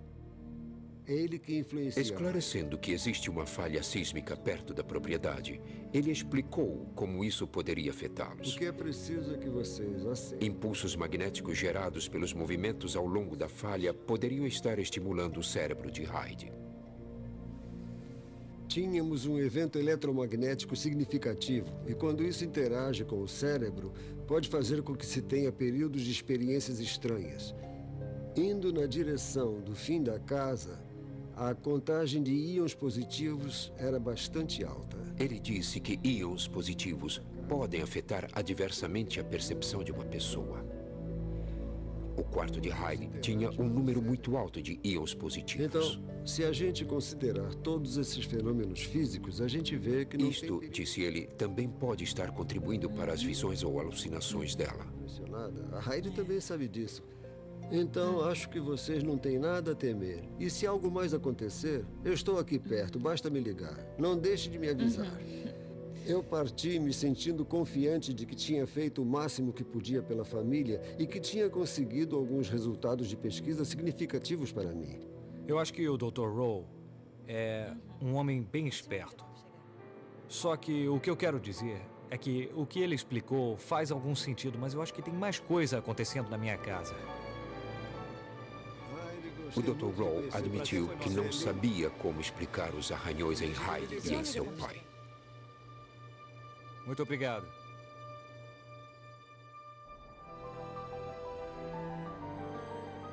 Ele que influencia. Esclarecendo que existe uma falha sísmica perto da propriedade, ele explicou como isso poderia afetá-los. O que é preciso é que vocês aceitem. Impulsos magnéticos gerados pelos movimentos ao longo da falha poderiam estar estimulando o cérebro de Heidi. Tínhamos um evento eletromagnético significativo, e quando isso interage com o cérebro, pode fazer com que se tenha períodos de experiências estranhas. Indo na direção do fim da casa, a contagem de íons positivos era bastante alta. Ele disse que íons positivos podem afetar adversamente a percepção de uma pessoa. O quarto de Heidi tinha um número muito alto de íons positivos. Então, se a gente considerar todos esses fenômenos físicos, a gente vê que não Isto, disse ele, também pode estar contribuindo para as visões ou alucinações dela. A Heidi também sabe disso. Então, acho que vocês não têm nada a temer. E se algo mais acontecer, eu estou aqui perto, basta me ligar. Não deixe de me avisar. Eu parti me sentindo confiante de que tinha feito o máximo que podia pela família e que tinha conseguido alguns resultados de pesquisa significativos para mim. Eu acho que o Dr. Rawle é um homem bem esperto. Só que o que eu quero dizer é que o que ele explicou faz algum sentido, mas eu acho que tem mais coisa acontecendo na minha casa. O Dr. Rawle admitiu que não sabia como explicar os arranhões em Heidi e em seu pai. Muito obrigado.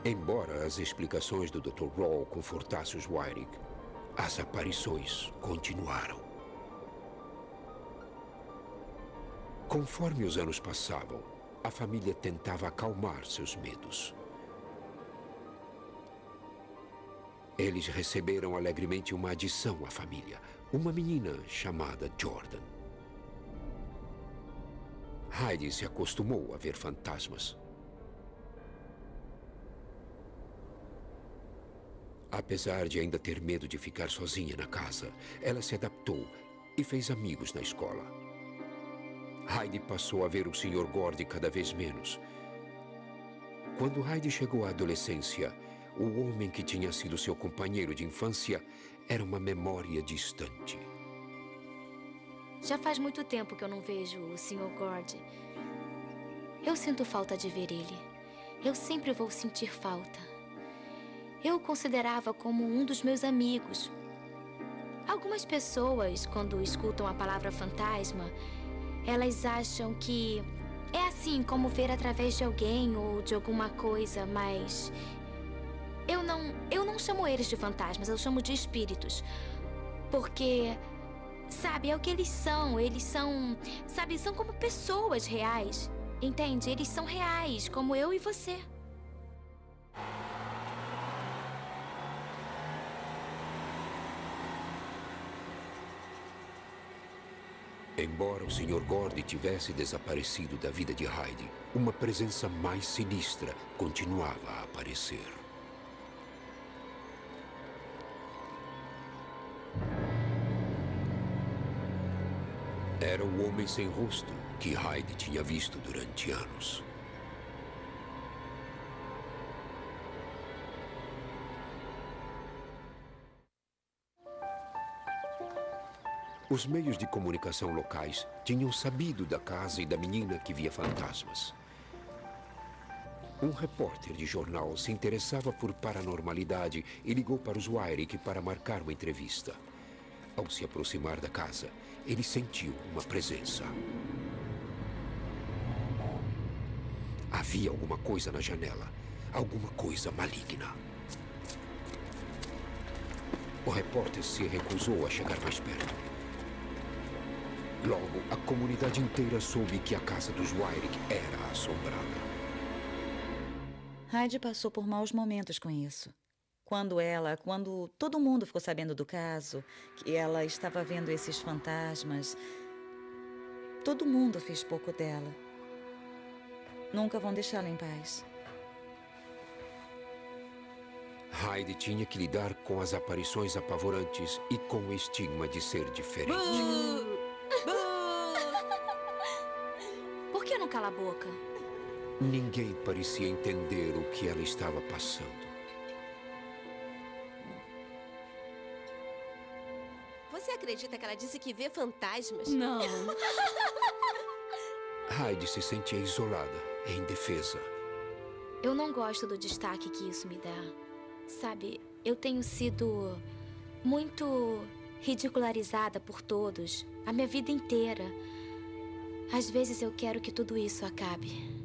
Embora as explicações do Dr. Rawle confortassem os Wyrick, as aparições continuaram. Conforme os anos passavam, a família tentava acalmar seus medos. Eles receberam alegremente uma adição à família, uma menina chamada Jordan. Heidi se acostumou a ver fantasmas. Apesar de ainda ter medo de ficar sozinha na casa, ela se adaptou e fez amigos na escola. Heidi passou a ver o Sr. Gordy cada vez menos. Quando Heidi chegou à adolescência, o homem que tinha sido seu companheiro de infância era uma memória distante. Já faz muito tempo que eu não vejo o Sr. Gordy. Eu sinto falta de ver ele. Eu sempre vou sentir falta. Eu o considerava como um dos meus amigos. Algumas pessoas, quando escutam a palavra fantasma, elas acham que é assim como ver através de alguém ou de alguma coisa, mas eu não chamo eles de fantasmas, eu chamo de espíritos. Porque, sabe, é o que eles são. Eles são, sabe, são como pessoas reais. Entende? Eles são reais, como eu e você. Embora o Sr. Gordy tivesse desaparecido da vida de Heidi, uma presença mais sinistra continuava a aparecer. Era o homem sem rosto que Heidi tinha visto durante anos. Os meios de comunicação locais tinham sabido da casa e da menina que via fantasmas. Um repórter de jornal se interessava por paranormalidade e ligou para os Wyrick para marcar uma entrevista. Ao se aproximar da casa, ele sentiu uma presença. Havia alguma coisa na janela, alguma coisa maligna. O repórter se recusou a chegar mais perto. Logo, a comunidade inteira soube que a casa dos Wyrick era assombrada. Heidi passou por maus momentos com isso. Quando todo mundo ficou sabendo do caso, que ela estava vendo esses fantasmas, todo mundo fez pouco dela. Nunca vão deixá-la em paz. Heidi tinha que lidar com as aparições apavorantes e com o estigma de ser diferente. Por que não cala a boca? Ninguém parecia entender o que ela estava passando. Você acredita que ela disse que vê fantasmas? Não. Heidi se sentia isolada e indefesa. Eu não gosto do destaque que isso me dá. Sabe, eu tenho sido muito ridicularizada por todos a minha vida inteira. Às vezes eu quero que tudo isso acabe.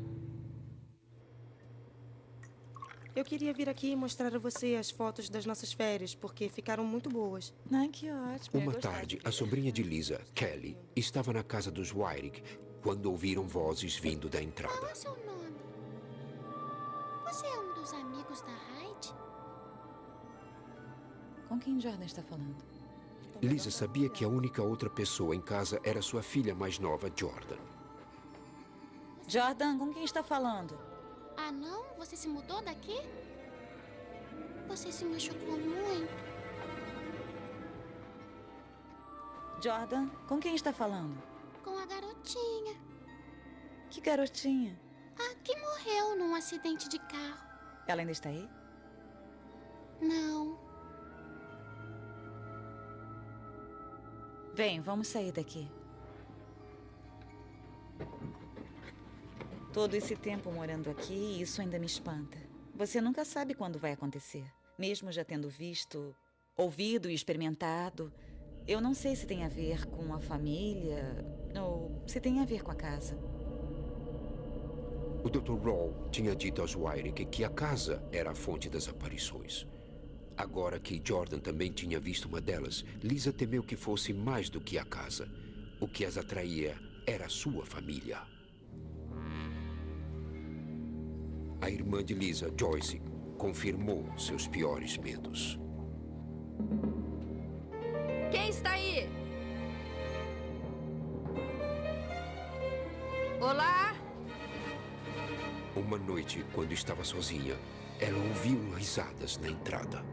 Eu queria vir aqui e mostrar a você as fotos das nossas férias, porque ficaram muito boas. Ai, que ótimo. Uma tarde, a sobrinha de Lisa, Kelly, estava na casa dos Wyrick quando ouviram vozes vindo da entrada. Qual é o seu nome? Você é um dos amigos da Heidi? Com quem Jordan está falando? Lisa sabia que a única outra pessoa em casa era sua filha mais nova, Jordan. Jordan, com quem está falando? Ah, não? Você se mudou daqui? Você se machucou muito. Jordan, com quem está falando? Com a garotinha. Que garotinha? A que morreu num acidente de carro. Ela ainda está aí? Não. Vem, vamos sair daqui. Todo esse tempo morando aqui, isso ainda me espanta. Você nunca sabe quando vai acontecer. Mesmo já tendo visto, ouvido e experimentado, eu não sei se tem a ver com a família ou se tem a ver com a casa. O Dr. Rawl tinha dito aos Wyrick que a casa era a fonte das aparições. Agora que Jordan também tinha visto uma delas, Lisa temeu que fosse mais do que a casa. O que as atraía era a sua família. A irmã de Lisa, Joyce, confirmou seus piores medos. Quem está aí? Olá? Uma noite, quando estava sozinha, ela ouviu risadas na entrada.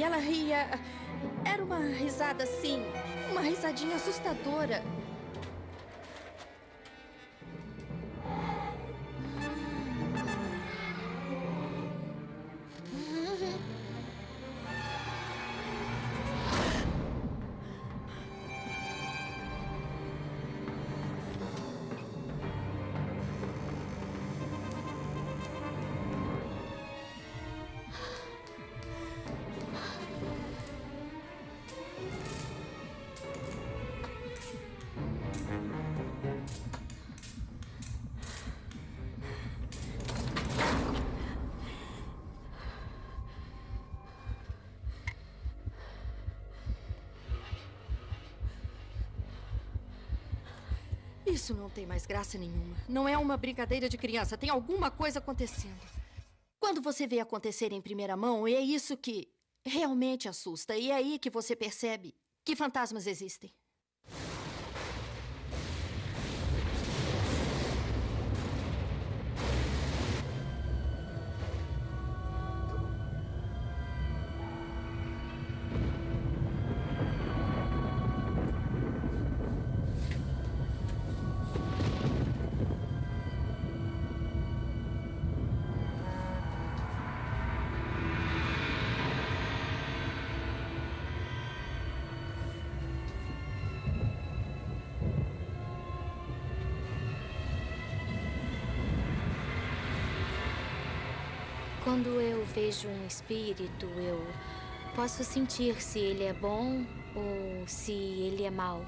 ela ria. Era uma risada assim, uma risadinha assustadora. Isso não tem mais graça nenhuma. Não é uma brincadeira de criança. Tem alguma coisa acontecendo. Quando você vê acontecer em primeira mão, é isso que realmente assusta. E é aí que você percebe que fantasmas existem. Quando eu vejo um espírito, eu posso sentir se ele é bom ou se ele é mau.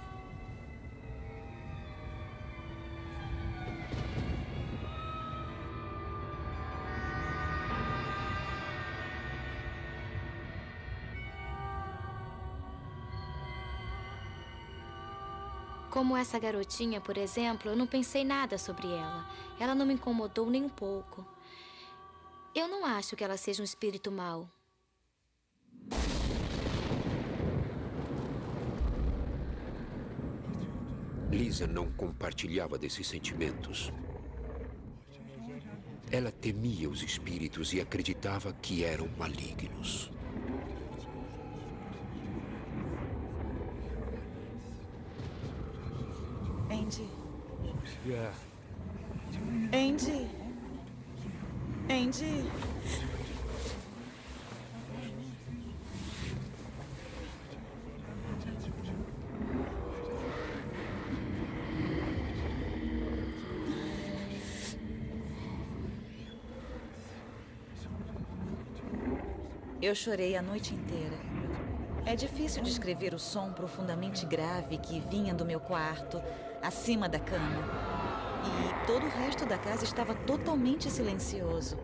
Como essa garotinha, por exemplo, eu não pensei nada sobre ela. Ela não me incomodou nem um pouco. Eu não acho que ela seja um espírito mau. Lisa não compartilhava desses sentimentos. Ela temia os espíritos e acreditava que eram malignos. Andy. Yeah. Andy. Andy. Eu chorei a noite inteira. É difícil descrever o som profundamente grave que vinha do meu quarto, acima da cama. E todo o resto da casa estava totalmente silencioso.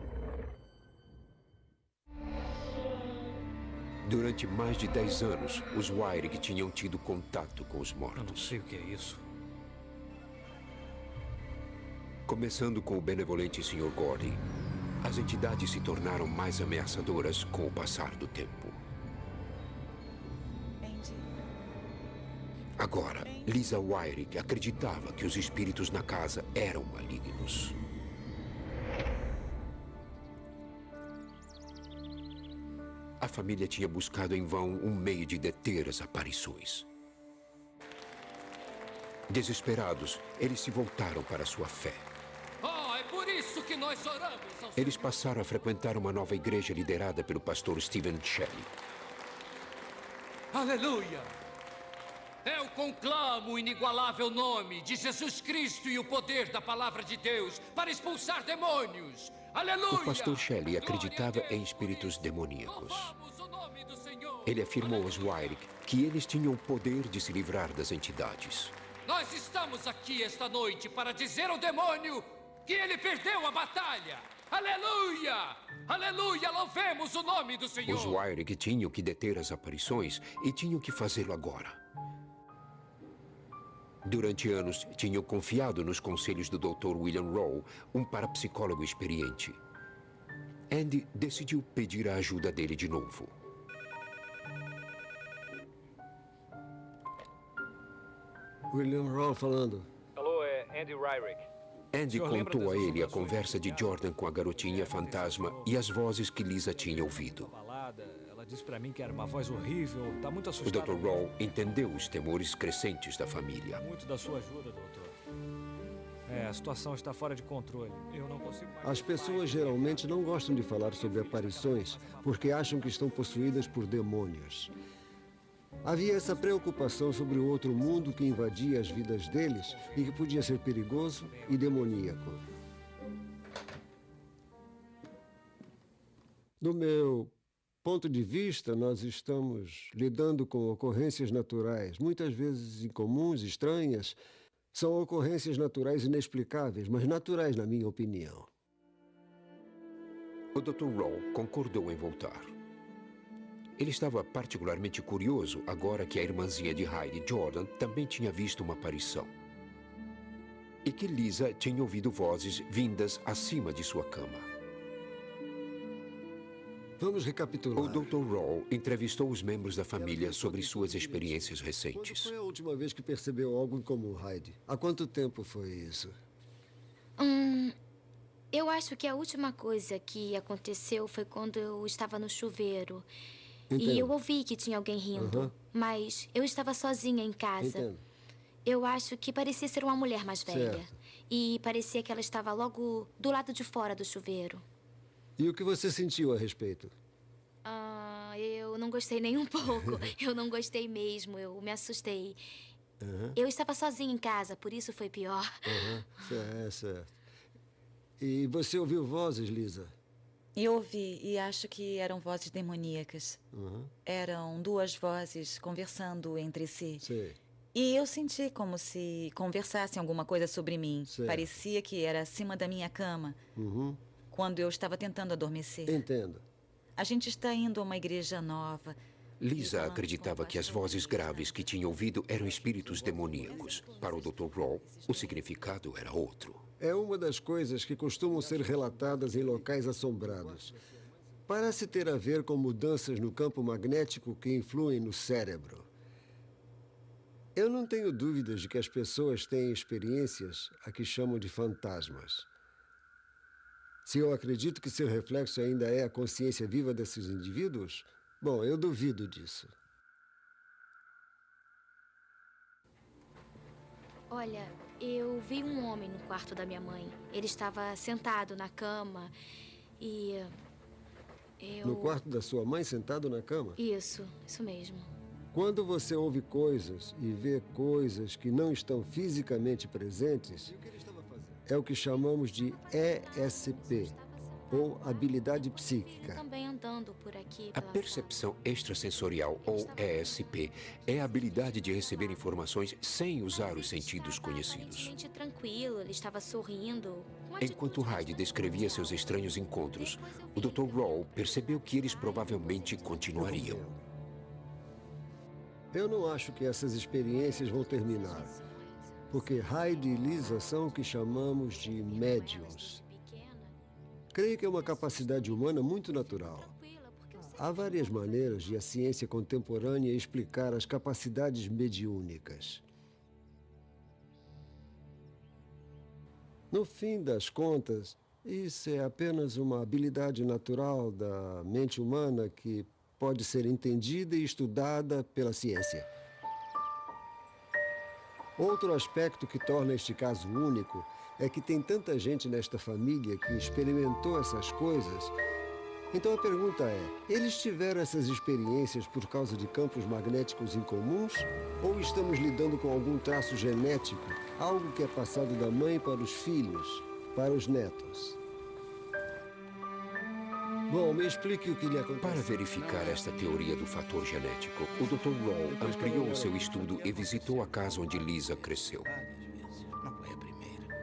Durante mais de 10 anos, os Wyrick tinham tido contato com os mortos. Eu não sei o que é isso. Começando com o benevolente Sr. Gordy, as entidades se tornaram mais ameaçadoras com o passar do tempo. Agora, Lisa Wyrick acreditava que os espíritos na casa eram malignos. A família tinha buscado em vão um meio de deter as aparições. Desesperados, eles se voltaram para sua fé. Oh, é por isso que nós oramos ao Senhor. Eles passaram a frequentar uma nova igreja liderada pelo pastor Stephen Shelley. Aleluia! Eu conclamo o inigualável nome de Jesus Cristo e o poder da palavra de Deus para expulsar demônios. Aleluia! O pastor Shelley acreditava em espíritos demoníacos. Ele afirmou aos Wyrick que eles tinham o poder de se livrar das entidades. Nós estamos aqui esta noite para dizer ao demônio que ele perdeu a batalha. Aleluia! Aleluia! Louvemos o nome do Senhor! Os Wyrick tinham que deter as aparições e tinham que fazê-lo agora. Durante anos, tinham confiado nos conselhos do Dr. William Rowe, um parapsicólogo experiente. Andy decidiu pedir a ajuda dele de novo. William Rowe falando. Alô, é Andy Wyrick. Andy contou a ele a conversa de Jordan com a garotinha fantasma e as vozes que Lisa tinha ouvido. Ela disse pra mim que era uma voz horrível, tá muito O assustada. Dr. Roll entendeu os temores crescentes da família. Muito da sua ajuda, doutor. A situação está fora de controle. Eu não consigo mais... As pessoas geralmente não gostam de falar sobre aparições porque acham que estão possuídas por demônios. Havia essa preocupação sobre o outro mundo que invadia as vidas deles e que podia ser perigoso e demoníaco. Do meu ponto de vista, nós estamos lidando com ocorrências naturais, muitas vezes incomuns, estranhas. São ocorrências naturais inexplicáveis, mas naturais, na minha opinião. O Dr. Roll concordou em voltar. Ele estava particularmente curioso agora que a irmãzinha de Heidi, Jordan, também tinha visto uma aparição. E que Lisa tinha ouvido vozes vindas acima de sua cama. Vamos recapitular. O Dr. Roll entrevistou os membros da família sobre suas experiências recentes. Quando foi a última vez que percebeu algo em comum, Heidi? Há quanto tempo foi isso? Eu acho que a última coisa que aconteceu foi quando eu estava no chuveiro. Entendo. E eu ouvi que tinha alguém rindo. Mas eu estava sozinha em casa. Entendo. Eu acho que parecia ser uma mulher mais velha. Certo. E parecia que ela estava logo do lado de fora do chuveiro. E o que você sentiu a respeito? Eu não gostei nem um pouco. Eu não gostei mesmo. Eu me assustei. Eu estava sozinha em casa, por isso foi pior. Certo. E você ouviu vozes, Lisa? Eu ouvi e acho que eram vozes demoníacas. Eram duas vozes conversando entre si. Sei. E eu senti como se conversassem alguma coisa sobre mim. Certo. Parecia que era acima da minha cama, quando eu estava tentando adormecer. Entendo. A gente está indo a uma igreja nova. Lisa acreditava que as vozes graves que tinha ouvido eram espíritos demoníacos. Para o Dr. Roll, o significado era outro. É uma das coisas que costumam ser relatadas em locais assombrados. Parece ter a ver com mudanças no campo magnético que influem no cérebro. Eu não tenho dúvidas de que as pessoas têm experiências a que chamam de fantasmas. Se eu acredito que seu reflexo ainda é a consciência viva desses indivíduos, bom, eu duvido disso. Olha, eu vi um homem no quarto da minha mãe. Ele estava sentado na cama e No quarto da sua mãe, sentado na cama? Isso mesmo. Quando você ouve coisas e vê coisas que não estão fisicamente presentes, é o que chamamos de ESP, ou habilidade psíquica. Também andando por aqui. A percepção extrasensorial, ou ESP, é a habilidade de receber informações sem usar os sentidos conhecidos. Gente tranquilo, ele estava sorrindo. Enquanto Heidi descrevia seus estranhos encontros, o Dr. Roll percebeu que eles provavelmente continuariam. Eu não acho que essas experiências vão terminar, porque Heidi e Lisa são o que chamamos de médiums. Creio que é uma capacidade humana muito natural. Há várias maneiras de a ciência contemporânea explicar as capacidades mediúnicas. No fim das contas, isso é apenas uma habilidade natural da mente humana que pode ser entendida e estudada pela ciência. Outro aspecto que torna este caso único é que tem tanta gente nesta família que experimentou essas coisas. Então a pergunta é, eles tiveram essas experiências por causa de campos magnéticos incomuns? Ou estamos lidando com algum traço genético, algo que é passado da mãe para os filhos, para os netos? Bom, me explique o que lhe aconteceu. Para verificar esta teoria do fator genético, o Dr. Roll ampliou o seu estudo e visitou a casa onde Lisa cresceu.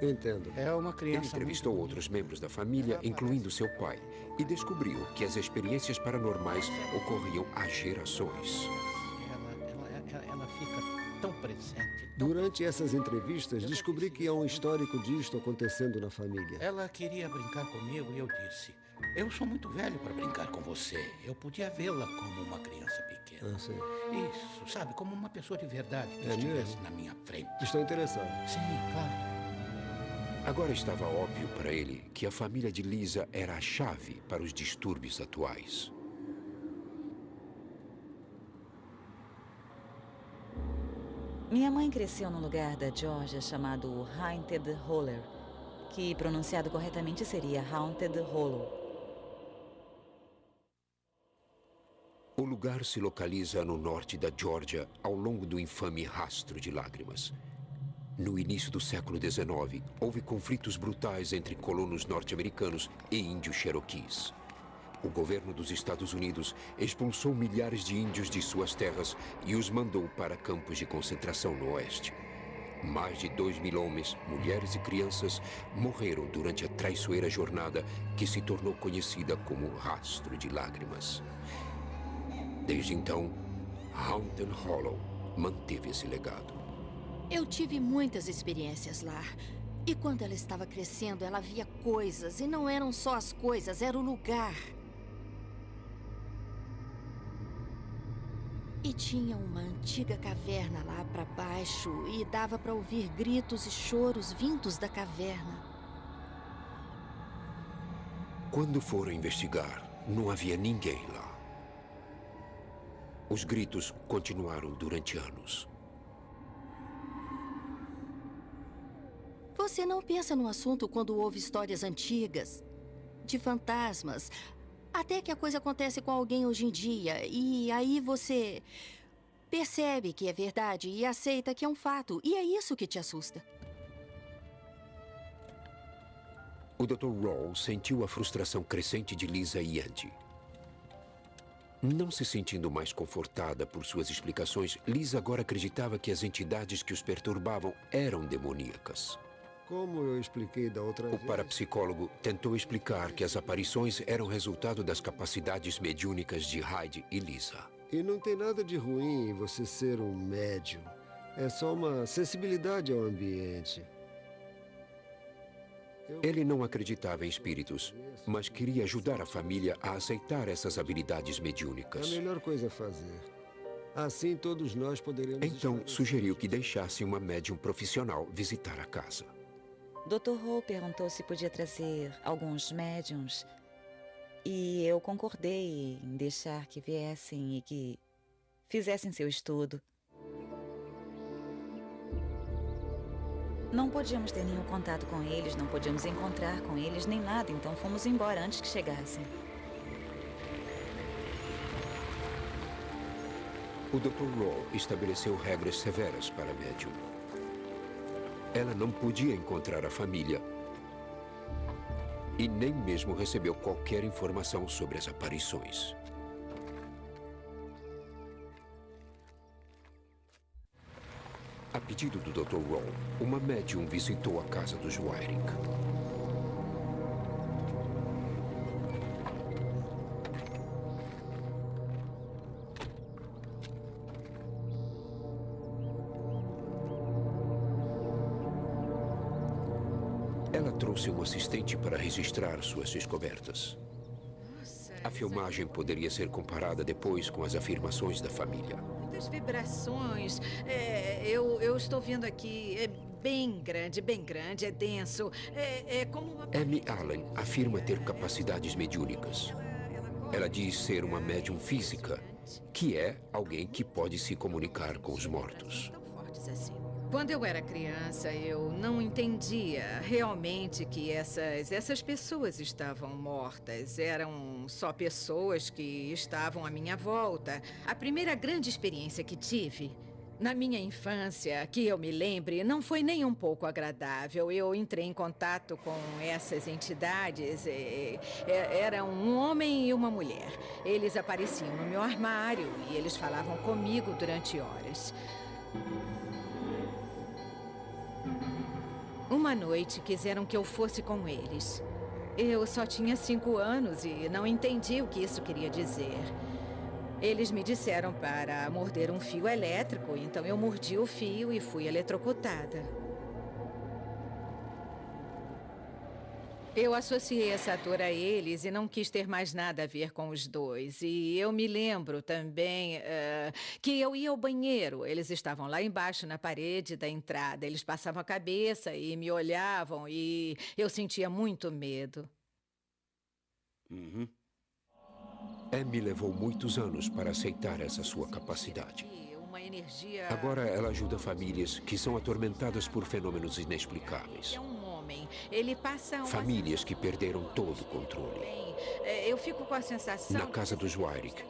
Entendo. É uma Ele criança entrevistou outros membros da família, incluindo seu pai, e descobriu que as experiências paranormais ocorriam há gerações. Ela fica tão presente. Durante essas entrevistas, descobri que há um histórico disto acontecendo na família. Ela queria brincar comigo e eu disse: eu sou muito velho para brincar com você. Eu podia vê-la como uma criança pequena. Sim. Isso, sabe, como uma pessoa de verdade que É estivesse mesmo? na minha frente. Estou interessado. Sim, claro. Agora estava óbvio para ele que a família de Lisa era a chave para os distúrbios atuais. Minha mãe cresceu num lugar da Geórgia chamado Haunted Holler, que pronunciado corretamente seria Haunted Hollow. O lugar se localiza no norte da Geórgia, ao longo do infame Rastro de Lágrimas. No início do século XIX, houve conflitos brutais entre colonos norte-americanos e índios cherokees. O governo dos Estados Unidos expulsou milhares de índios de suas terras e os mandou para campos de concentração no oeste. Mais de 2.000 homens, mulheres e crianças morreram durante a traiçoeira jornada que se tornou conhecida como Rastro de Lágrimas. Desde então, Haunted Hollow manteve esse legado. Eu tive muitas experiências lá. E quando ela estava crescendo, ela via coisas. E não eram só as coisas, era o lugar. E tinha uma antiga caverna lá para baixo. E dava para ouvir gritos e choros vindos da caverna. Quando foram investigar, não havia ninguém lá. Os gritos continuaram durante anos. Você não pensa no assunto quando ouve histórias antigas, de fantasmas, até que a coisa acontece com alguém hoje em dia, e aí você percebe que é verdade e aceita que é um fato, e é isso que te assusta. O Dr. Rawls sentiu a frustração crescente de Lisa e Andy. Não se sentindo mais confortada por suas explicações, Lisa agora acreditava que as entidades que os perturbavam eram demoníacas. Como eu expliquei da outra vez... O parapsicólogo tentou explicar que as aparições eram resultado das capacidades mediúnicas de Hyde e Lisa. E não tem nada de ruim em você ser um médium. É só uma sensibilidade ao ambiente. Ele não acreditava em espíritos, mas queria ajudar a família a aceitar essas habilidades mediúnicas. É a melhor coisa a fazer. Assim todos nós poderemos... Então, sugeriu que deixasse uma médium profissional visitar a casa. Dr. Ho perguntou se podia trazer alguns médiums. E eu concordei em deixar que viessem e que fizessem seu estudo. Não podíamos ter nenhum contato com eles, não podíamos encontrar com eles, nem nada, então fomos embora antes que chegassem. O Dr. Raw estabeleceu regras severas para a médium. Ela não podia encontrar a família e nem mesmo recebeu qualquer informação sobre as aparições. A pedido do Dr. Raw, uma médium visitou a casa dos Wiring. Ela trouxe um assistente para registrar suas descobertas. A filmagem poderia ser comparada depois com as afirmações da família. Muitas vibrações. Eu estou vendo aqui. É bem grande, é denso. É como uma... Amy Allen afirma ter capacidades mediúnicas. Ela diz ser uma médium física, que é alguém que pode se comunicar com os mortos. Quando eu era criança, eu não entendia realmente que essas pessoas estavam mortas. Eram só pessoas que estavam à minha volta. A primeira grande experiência que tive na minha infância, que eu me lembre, não foi nem um pouco agradável. Eu entrei em contato com essas entidades. Era um homem e uma mulher. Eles apareciam no meu armário e eles falavam comigo durante horas. Uma noite quiseram que eu fosse com eles. Eu só tinha 5 anos e não entendi o que isso queria dizer. Eles me disseram para morder um fio elétrico, então eu mordi o fio e fui eletrocutada. Eu associei essa ator a eles e não quis ter mais nada a ver com os dois. E eu me lembro também que eu ia ao banheiro. Eles estavam lá embaixo, na parede da entrada. Eles passavam a cabeça e me olhavam e eu sentia muito medo. Amy levou muitos anos para aceitar essa sua capacidade. uma energia... Agora ela ajuda famílias que são atormentadas por fenômenos inexplicáveis. É um homem. Ele passa uma... Famílias que perderam todo o controle. Eu fico com a sensação... Na casa dos Wyrick,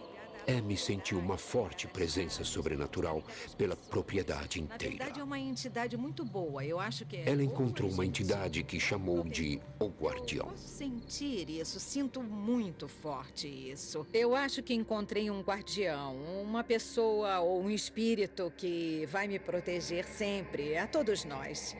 Amy sentiu uma forte presença sobrenatural pela propriedade Na inteira. verdade, é uma entidade muito boa. Eu acho que... Ela encontrou uma entidade que chamou de O Guardião. Posso sentir isso, sinto muito forte isso. Eu acho que encontrei um guardião, uma pessoa ou um espírito que vai me proteger sempre, a todos nós.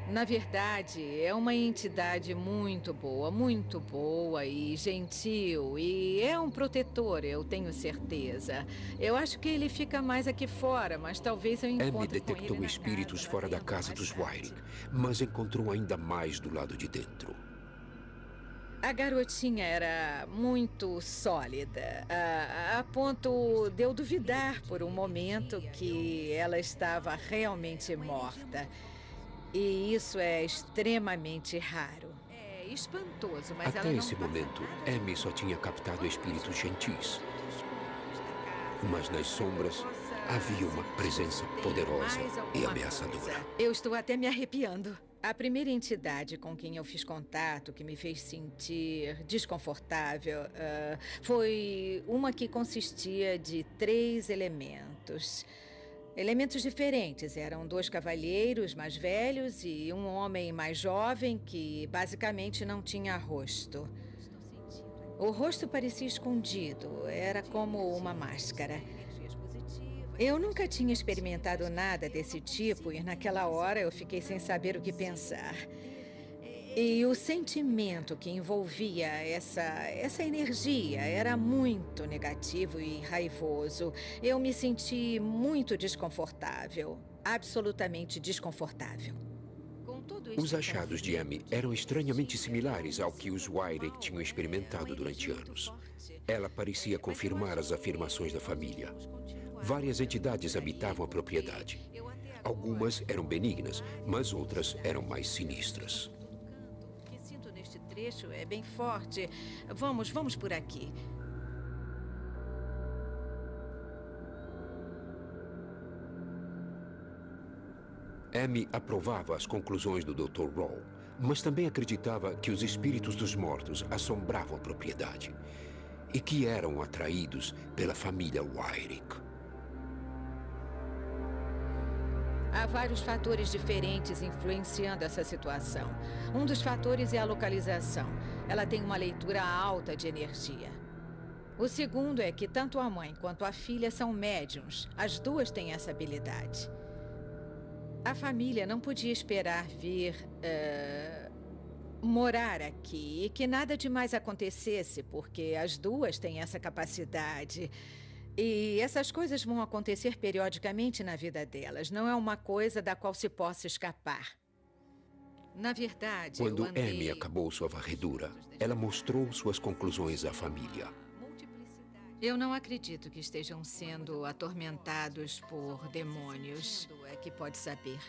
Na verdade, é uma entidade muito boa e gentil. E é um protetor, eu tenho certeza. Eu acho que ele fica mais aqui fora, mas talvez eu encontre Amy detectou espíritos fora da casa dos Wyrick, mas encontrou ainda mais do lado de dentro. A garotinha era muito sólida, a ponto de eu duvidar por um momento que ela estava realmente morta. E isso é extremamente raro. É espantoso, mas Até esse momento, Amy só tinha captado espíritos gentis. Mas nas sombras, havia uma presença poderosa e ameaçadora. Eu estou até me arrepiando. A primeira entidade com quem eu fiz contato, que me fez sentir desconfortável, foi uma que consistia de 3 elementos. Elementos diferentes. Eram 2 cavalheiros mais velhos e um homem mais jovem que basicamente não tinha rosto. O rosto parecia escondido, era como uma máscara. Eu nunca tinha experimentado nada desse tipo e naquela hora eu fiquei sem saber o que pensar. E o sentimento que envolvia essa energia era muito negativo e raivoso. Eu me senti muito desconfortável, absolutamente desconfortável. Os achados de Amy eram estranhamente similares ao que os Wyrick tinham experimentado durante anos. Ela parecia confirmar as afirmações da família. Várias entidades habitavam a propriedade. Algumas eram benignas, mas outras eram mais sinistras. Neste trecho é bem forte. Vamos por aqui. Amy aprovava as conclusões do Dr. Rawl, mas também acreditava que os espíritos dos mortos assombravam a propriedade e que eram atraídos pela família Wyrick. Há vários fatores diferentes influenciando essa situação. Um dos fatores é a localização. Ela tem uma leitura alta de energia. O segundo é que tanto a mãe quanto a filha são médiums. As duas têm essa habilidade. A família não podia esperar vir morar aqui e que nada demais acontecesse, porque as duas têm essa capacidade. E essas coisas vão acontecer periodicamente na vida delas. Não é uma coisa da qual se possa escapar. Na verdade, Quando Amy acabou sua varredura, ela mostrou suas conclusões à família. Eu não acredito que estejam sendo atormentados por demônios. É que pode saber.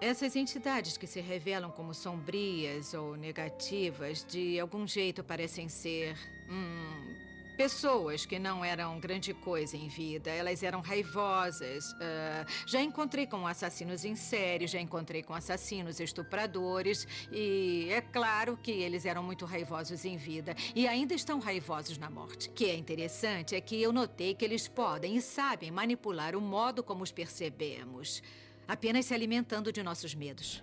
Essas entidades que se revelam como sombrias ou negativas, de algum jeito parecem ser pessoas que não eram grande coisa em vida. Elas eram raivosas. Já encontrei com assassinos em série, já encontrei com assassinos estupradores. E é claro que eles eram muito raivosos em vida. E ainda estão raivosos na morte. O que é interessante é que eu notei que eles podem e sabem manipular o modo como os percebemos. Apenas se alimentando de nossos medos.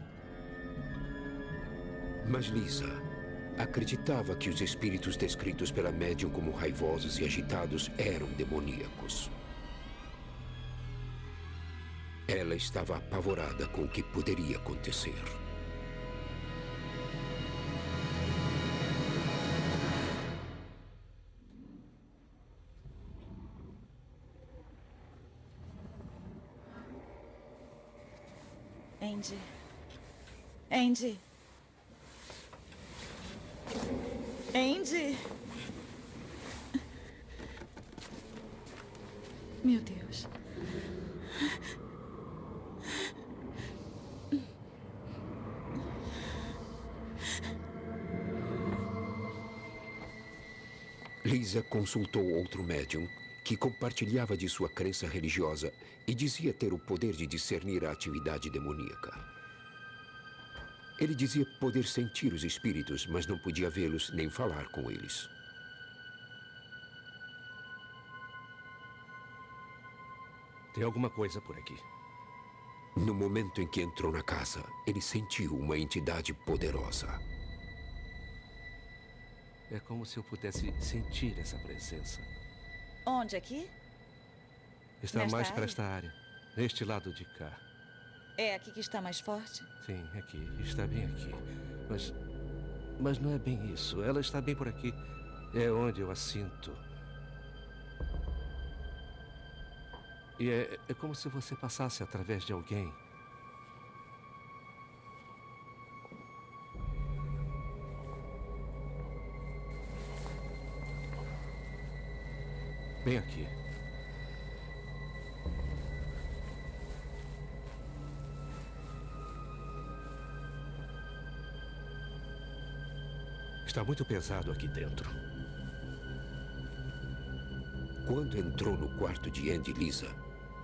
Mas Lisa acreditava que os espíritos descritos pela médium como raivosos e agitados eram demoníacos. Ela estava apavorada com o que poderia acontecer. Andy. Andy. Andy. Meu Deus. Lisa consultou outro médium que compartilhava de sua crença religiosa e dizia ter o poder de discernir a atividade demoníaca. Ele dizia poder sentir os espíritos, mas não podia vê-los nem falar com eles. Tem alguma coisa por aqui. No momento em que entrou na casa, ele sentiu uma entidade poderosa. É como se eu pudesse sentir essa presença. Onde? Aqui? Está Nesta mais para área? esta área, neste lado de cá. É aqui que está mais forte? Sim, aqui. Está bem aqui. Mas não é bem isso. Ela está bem por aqui. É onde eu a sinto. E é como se você passasse através de alguém. Bem aqui. Está muito pesado aqui dentro. Quando entrou no quarto de Andy e Lisa,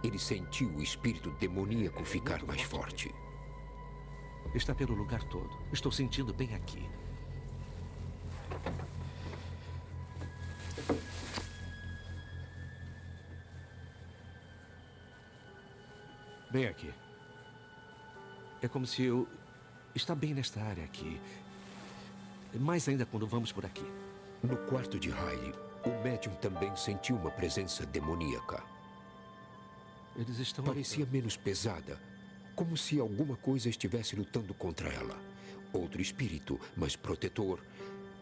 ele sentiu o espírito demoníaco ficar mais forte. Está pelo lugar todo. Estou sentindo bem aqui. Bem aqui. É como se eu... Está bem nesta área aqui. Mais ainda quando vamos por aqui. No quarto de Riley, o médium também sentiu uma presença demoníaca. Eles estão... Parecia menos pesada, como se alguma coisa estivesse lutando contra ela. Outro espírito, mas protetor,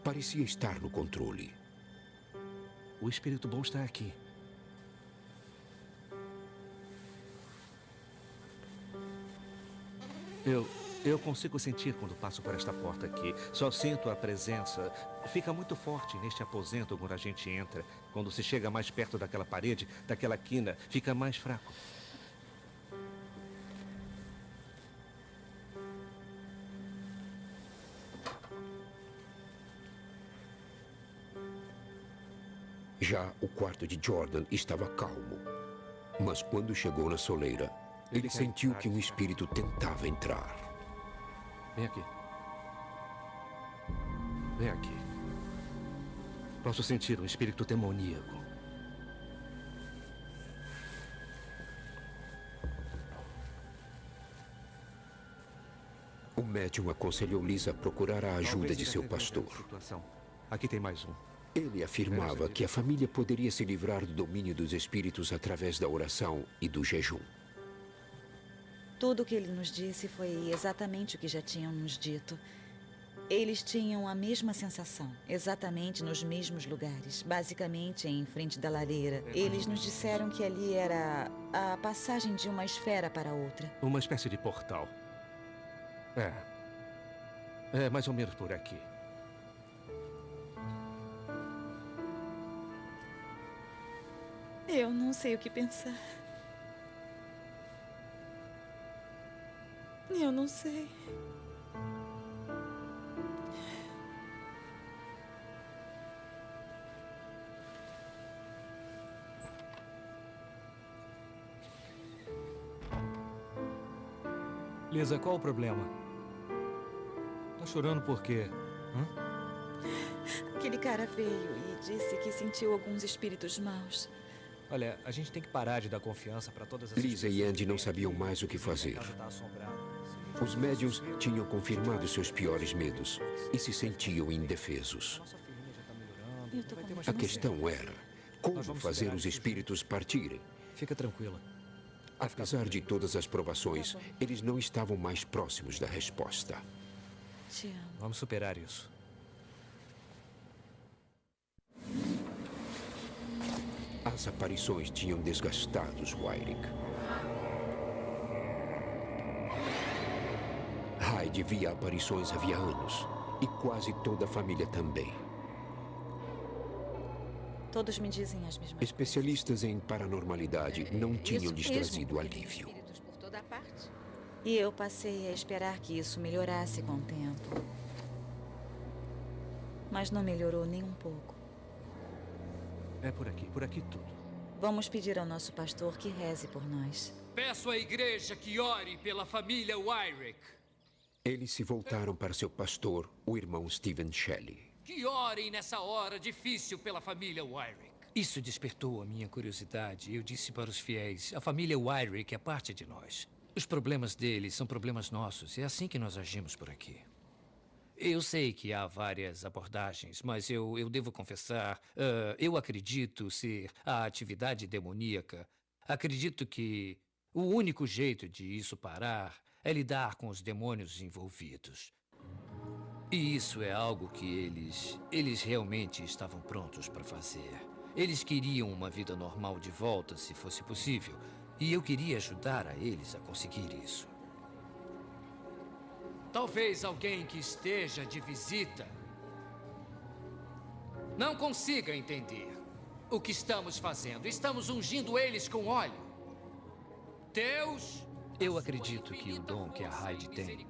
parecia estar no controle. O espírito bom está aqui. Eu consigo sentir quando passo por esta porta aqui. Só sinto a presença. Fica muito forte neste aposento quando a gente entra. Quando se chega mais perto daquela parede, daquela quina, fica mais fraco. Já o quarto de Jordan estava calmo. Mas quando chegou na soleira, ele sentiu que um espírito tentava entrar. Vem aqui. Vem aqui. Posso sentir um espírito demoníaco. O médium aconselhou Lisa a procurar a ajuda de seu pastor. Aqui tem mais um. Ele afirmava que a família poderia se livrar do domínio dos espíritos através da oração e do jejum. Tudo o que ele nos disse foi exatamente o que já tinham nos dito. Eles tinham a mesma sensação, exatamente nos mesmos lugares, basicamente em frente da lareira. Eles nos disseram que ali era a passagem de uma esfera para outra. Uma espécie de portal. É mais ou menos por aqui. Eu não sei o que pensar. Eu não sei. Lisa, qual o problema? Tá chorando por quê? Aquele cara veio e disse que sentiu alguns espíritos maus. Olha, a gente tem que parar de dar confiança para todas as Lisa e Andy não sabiam mais o que fazer. Os médiuns tinham confirmado seus piores medos e se sentiam indefesos. A questão era como fazer os espíritos partirem. Fica tranquila. Apesar de todas as provações, eles não estavam mais próximos da resposta. Te amo. Vamos superar isso. As aparições tinham desgastado os Wyrick. Hyde via aparições havia anos, e quase toda a família também. Todos me dizem as mesmas coisas. Especialistas em paranormalidade não tinham lhes trazido alívio. Por toda parte. E eu passei a esperar que isso melhorasse com o tempo. Mas não melhorou nem um pouco. É por aqui tudo. Vamos pedir ao nosso pastor que reze por nós. Peço à igreja que ore pela família Wyrick. Eles se voltaram para seu pastor, o irmão Stephen Shelley. Que orem nessa hora difícil pela família Wyrick. Isso despertou a minha curiosidade. Eu disse para os fiéis, a família Wyrick é parte de nós. Os problemas deles são problemas nossos. É assim que nós agimos por aqui. Eu sei que há várias abordagens, mas eu devo confessar, eu acredito ser a atividade demoníaca. Acredito que o único jeito de isso parar é lidar com os demônios envolvidos. E isso é algo que eles realmente estavam prontos para fazer. Eles queriam uma vida normal de volta, se fosse possível. E eu queria ajudar a eles a conseguir isso. Talvez alguém que esteja de visita não consiga entender o que estamos fazendo. Estamos ungindo eles com óleo. Deus... Eu acredito que o dom que a Hyde tem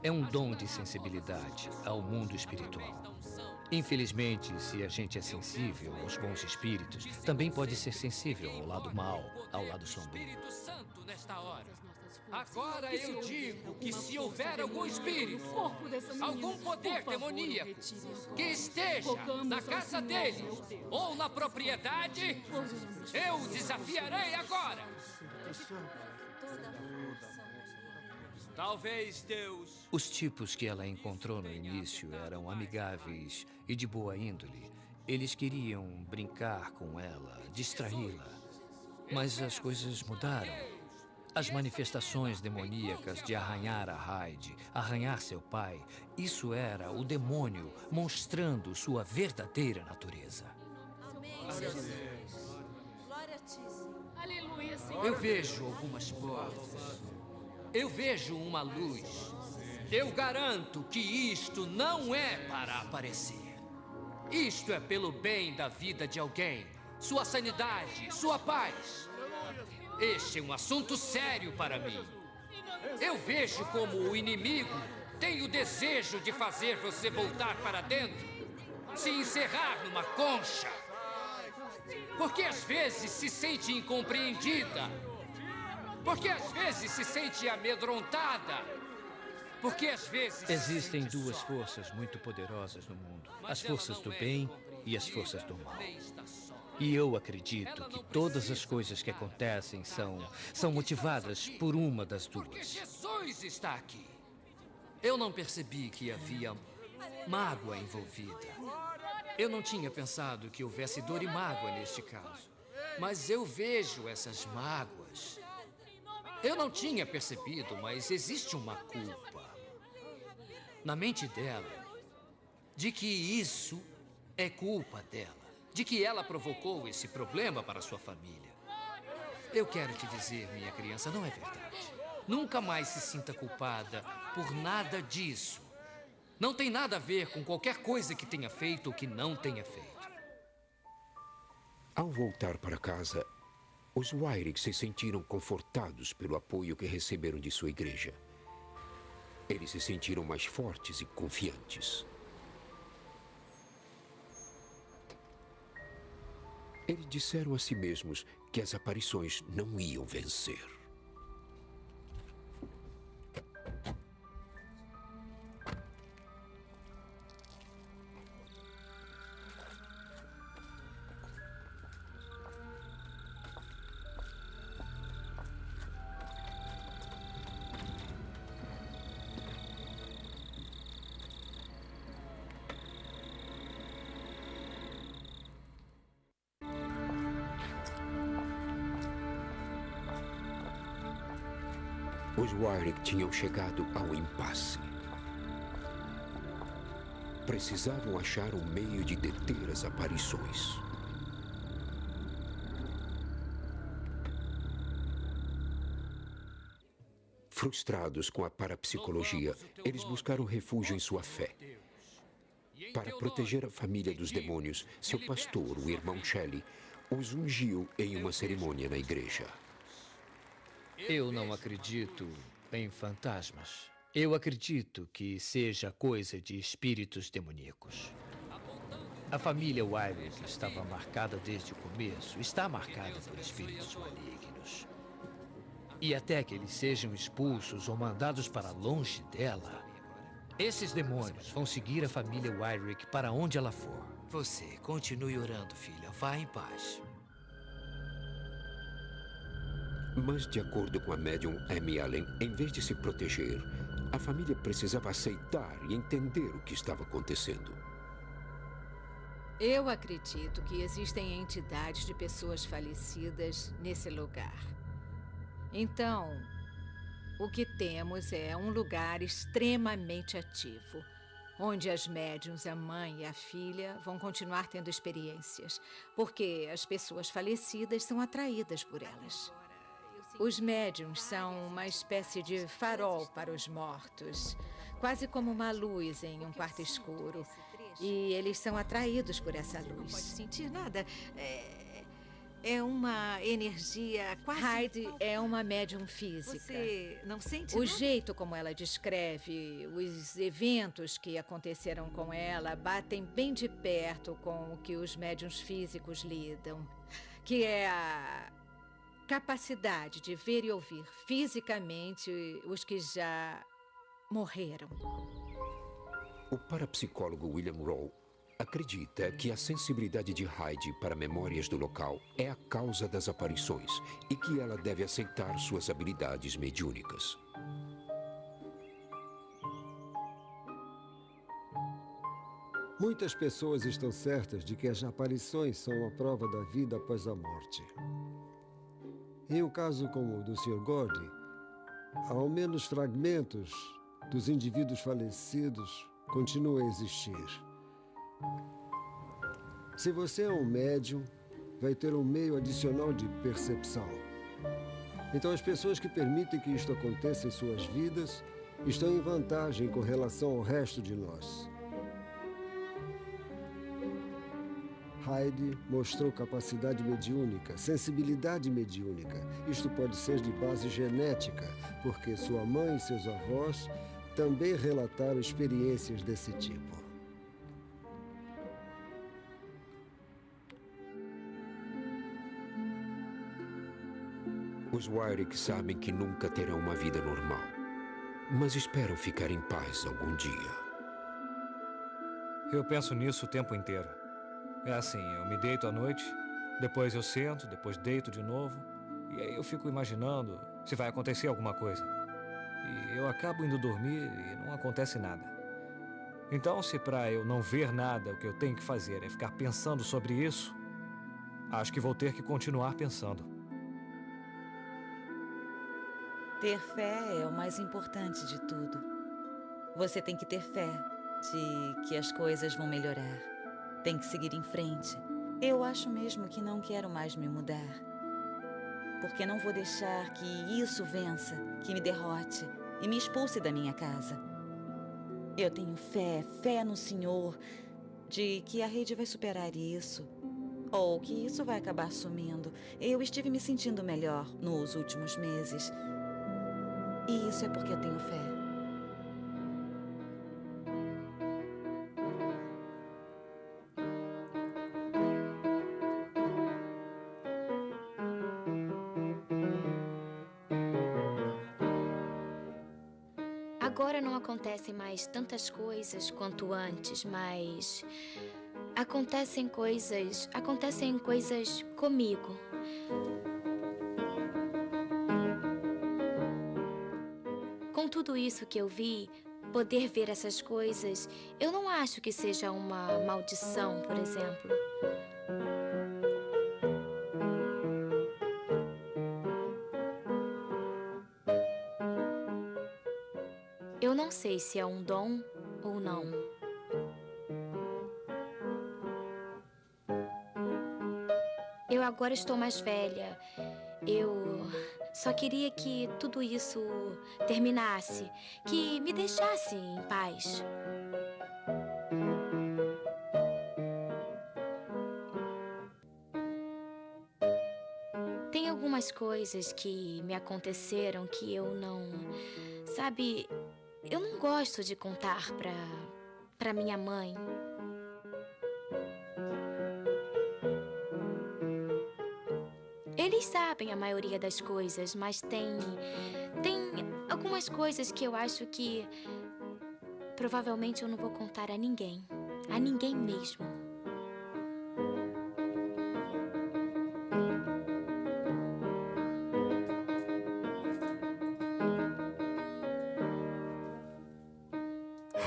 é um dom de sensibilidade ao mundo espiritual. Infelizmente, se a gente é sensível aos bons espíritos, também pode ser sensível ao lado mau, ao lado sombrio. Agora eu digo que se houver algum espírito, algum poder demoníaco que esteja na casa dele ou na propriedade, eu o desafiarei agora. Talvez Deus... Os tipos que ela encontrou no início eram amigáveis e de boa índole. Eles queriam brincar com ela, distraí-la. Mas as coisas mudaram. As manifestações demoníacas de arranhar a Hyde, arranhar seu pai, isso era o demônio mostrando sua verdadeira natureza. Aleluia, Senhor. Eu vejo algumas portas. Eu vejo uma luz. Eu garanto que isto não é para aparecer. Isto é pelo bem da vida de alguém, sua sanidade, sua paz. Este é um assunto sério para mim. Eu vejo como o inimigo tem o desejo de fazer você voltar para dentro, se encerrar numa concha. Porque às vezes se sente incompreendida. Porque às vezes se sente amedrontada. Porque às vezes... Existem duas forças muito poderosas no mundo. As forças do bem e as forças do mal. E eu acredito que todas as coisas que acontecem são motivadas por uma das duas. Porque Jesus está aqui. Eu não percebi que havia mágoa envolvida. Eu não tinha pensado que houvesse dor e mágoa neste caso. Mas eu vejo essas mágoas. Eu não tinha percebido, mas existe uma culpa na mente dela de que isso é culpa dela, de que ela provocou esse problema para sua família. Eu quero te dizer, minha criança, não é verdade. Nunca mais se sinta culpada por nada disso. Não tem nada a ver com qualquer coisa que tenha feito ou que não tenha feito. Ao voltar para casa, os Wyrick se sentiram confortados pelo apoio que receberam de sua igreja. Eles se sentiram mais fortes e confiantes. Eles disseram a si mesmos que as aparições não iam vencer. Os Wyrick tinham chegado ao impasse. Precisavam achar um meio de deter as aparições. Frustrados com a parapsicologia, eles buscaram refúgio em sua fé. Para proteger a família dos demônios, seu pastor, o irmão Shelley, os ungiu em uma cerimônia na igreja. Eu não acredito em fantasmas. Eu acredito que seja coisa de espíritos demoníacos. A família Wyrick estava marcada desde o começo. Está marcada por espíritos malignos. E até que eles sejam expulsos ou mandados para longe dela, esses demônios vão seguir a família Wyrick para onde ela for. Você continue orando, filha. Vá em paz. Mas, de acordo com a médium Amy Allen, em vez de se proteger, a família precisava aceitar e entender o que estava acontecendo. Eu acredito que existem entidades de pessoas falecidas nesse lugar. Então, o que temos é um lugar extremamente ativo, onde as médiuns, a mãe e a filha, vão continuar tendo experiências, porque as pessoas falecidas são atraídas por elas. Os médiuns são uma espécie de farol para os mortos, quase como uma luz em um quarto escuro. E eles são atraídos por essa luz. Não pode sentir nada. É uma energia quase... Heidi é uma médium física. Você não sente nada? O jeito como ela descreve, os eventos que aconteceram com ela batem bem de perto com o que os médiums físicos lidam, que é a capacidade de ver e ouvir fisicamente os que já morreram. O parapsicólogo William Rowe acredita que a sensibilidade de Heidi para memórias do local é a causa das aparições e que ela deve aceitar suas habilidades mediúnicas. Muitas pessoas estão certas de que as aparições são a prova da vida após a morte. Em um caso como o do Sr. Gordy, há ao menos fragmentos dos indivíduos falecidos continuam a existir. Se você é um médium, vai ter um meio adicional de percepção. Então, as pessoas que permitem que isto aconteça em suas vidas estão em vantagem com relação ao resto de nós. Heidi mostrou capacidade mediúnica, sensibilidade mediúnica. Isto pode ser de base genética, porque sua mãe e seus avós também relataram experiências desse tipo. Os Wyrick sabem que nunca terão uma vida normal, mas esperam ficar em paz algum dia. Eu penso nisso o tempo inteiro. É assim, eu me deito à noite, depois eu sento, depois deito de novo, e aí eu fico imaginando se vai acontecer alguma coisa. E eu acabo indo dormir e não acontece nada. Então, se para eu não ver nada, o que eu tenho que fazer é ficar pensando sobre isso, acho que vou ter que continuar pensando. Ter fé é o mais importante de tudo. Você tem que ter fé de que as coisas vão melhorar. Tem que seguir em frente. Eu acho mesmo que não quero mais me mudar. Porque não vou deixar que isso vença, que me derrote e me expulse da minha casa. Eu tenho fé no Senhor, de que a rede vai superar isso. Ou que isso vai acabar sumindo. Eu estive me sentindo melhor nos últimos meses. E isso é porque eu tenho fé. Agora não acontecem mais tantas coisas quanto antes, mas acontecem coisas comigo. Com tudo isso que eu vi, poder ver essas coisas, eu não acho que seja uma maldição, por exemplo. Eu não sei se é um dom ou não. Eu agora estou mais velha. Eu só queria que tudo isso terminasse, que me deixasse em paz. Tem algumas coisas que me aconteceram que eu não... Sabe, eu não gosto de contar pra minha mãe. Eles sabem a maioria das coisas, mas tem algumas coisas que eu acho que provavelmente eu não vou contar a ninguém mesmo.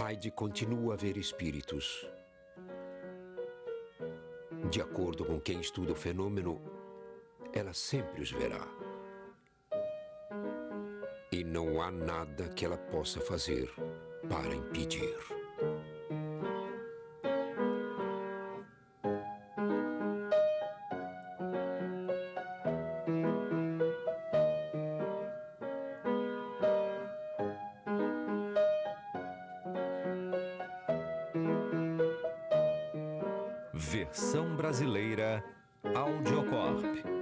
Heidi continua a ver espíritos. De acordo com quem estuda o fenômeno, ela sempre os verá. E não há nada que ela possa fazer para impedir. Versão brasileira Audiocorp.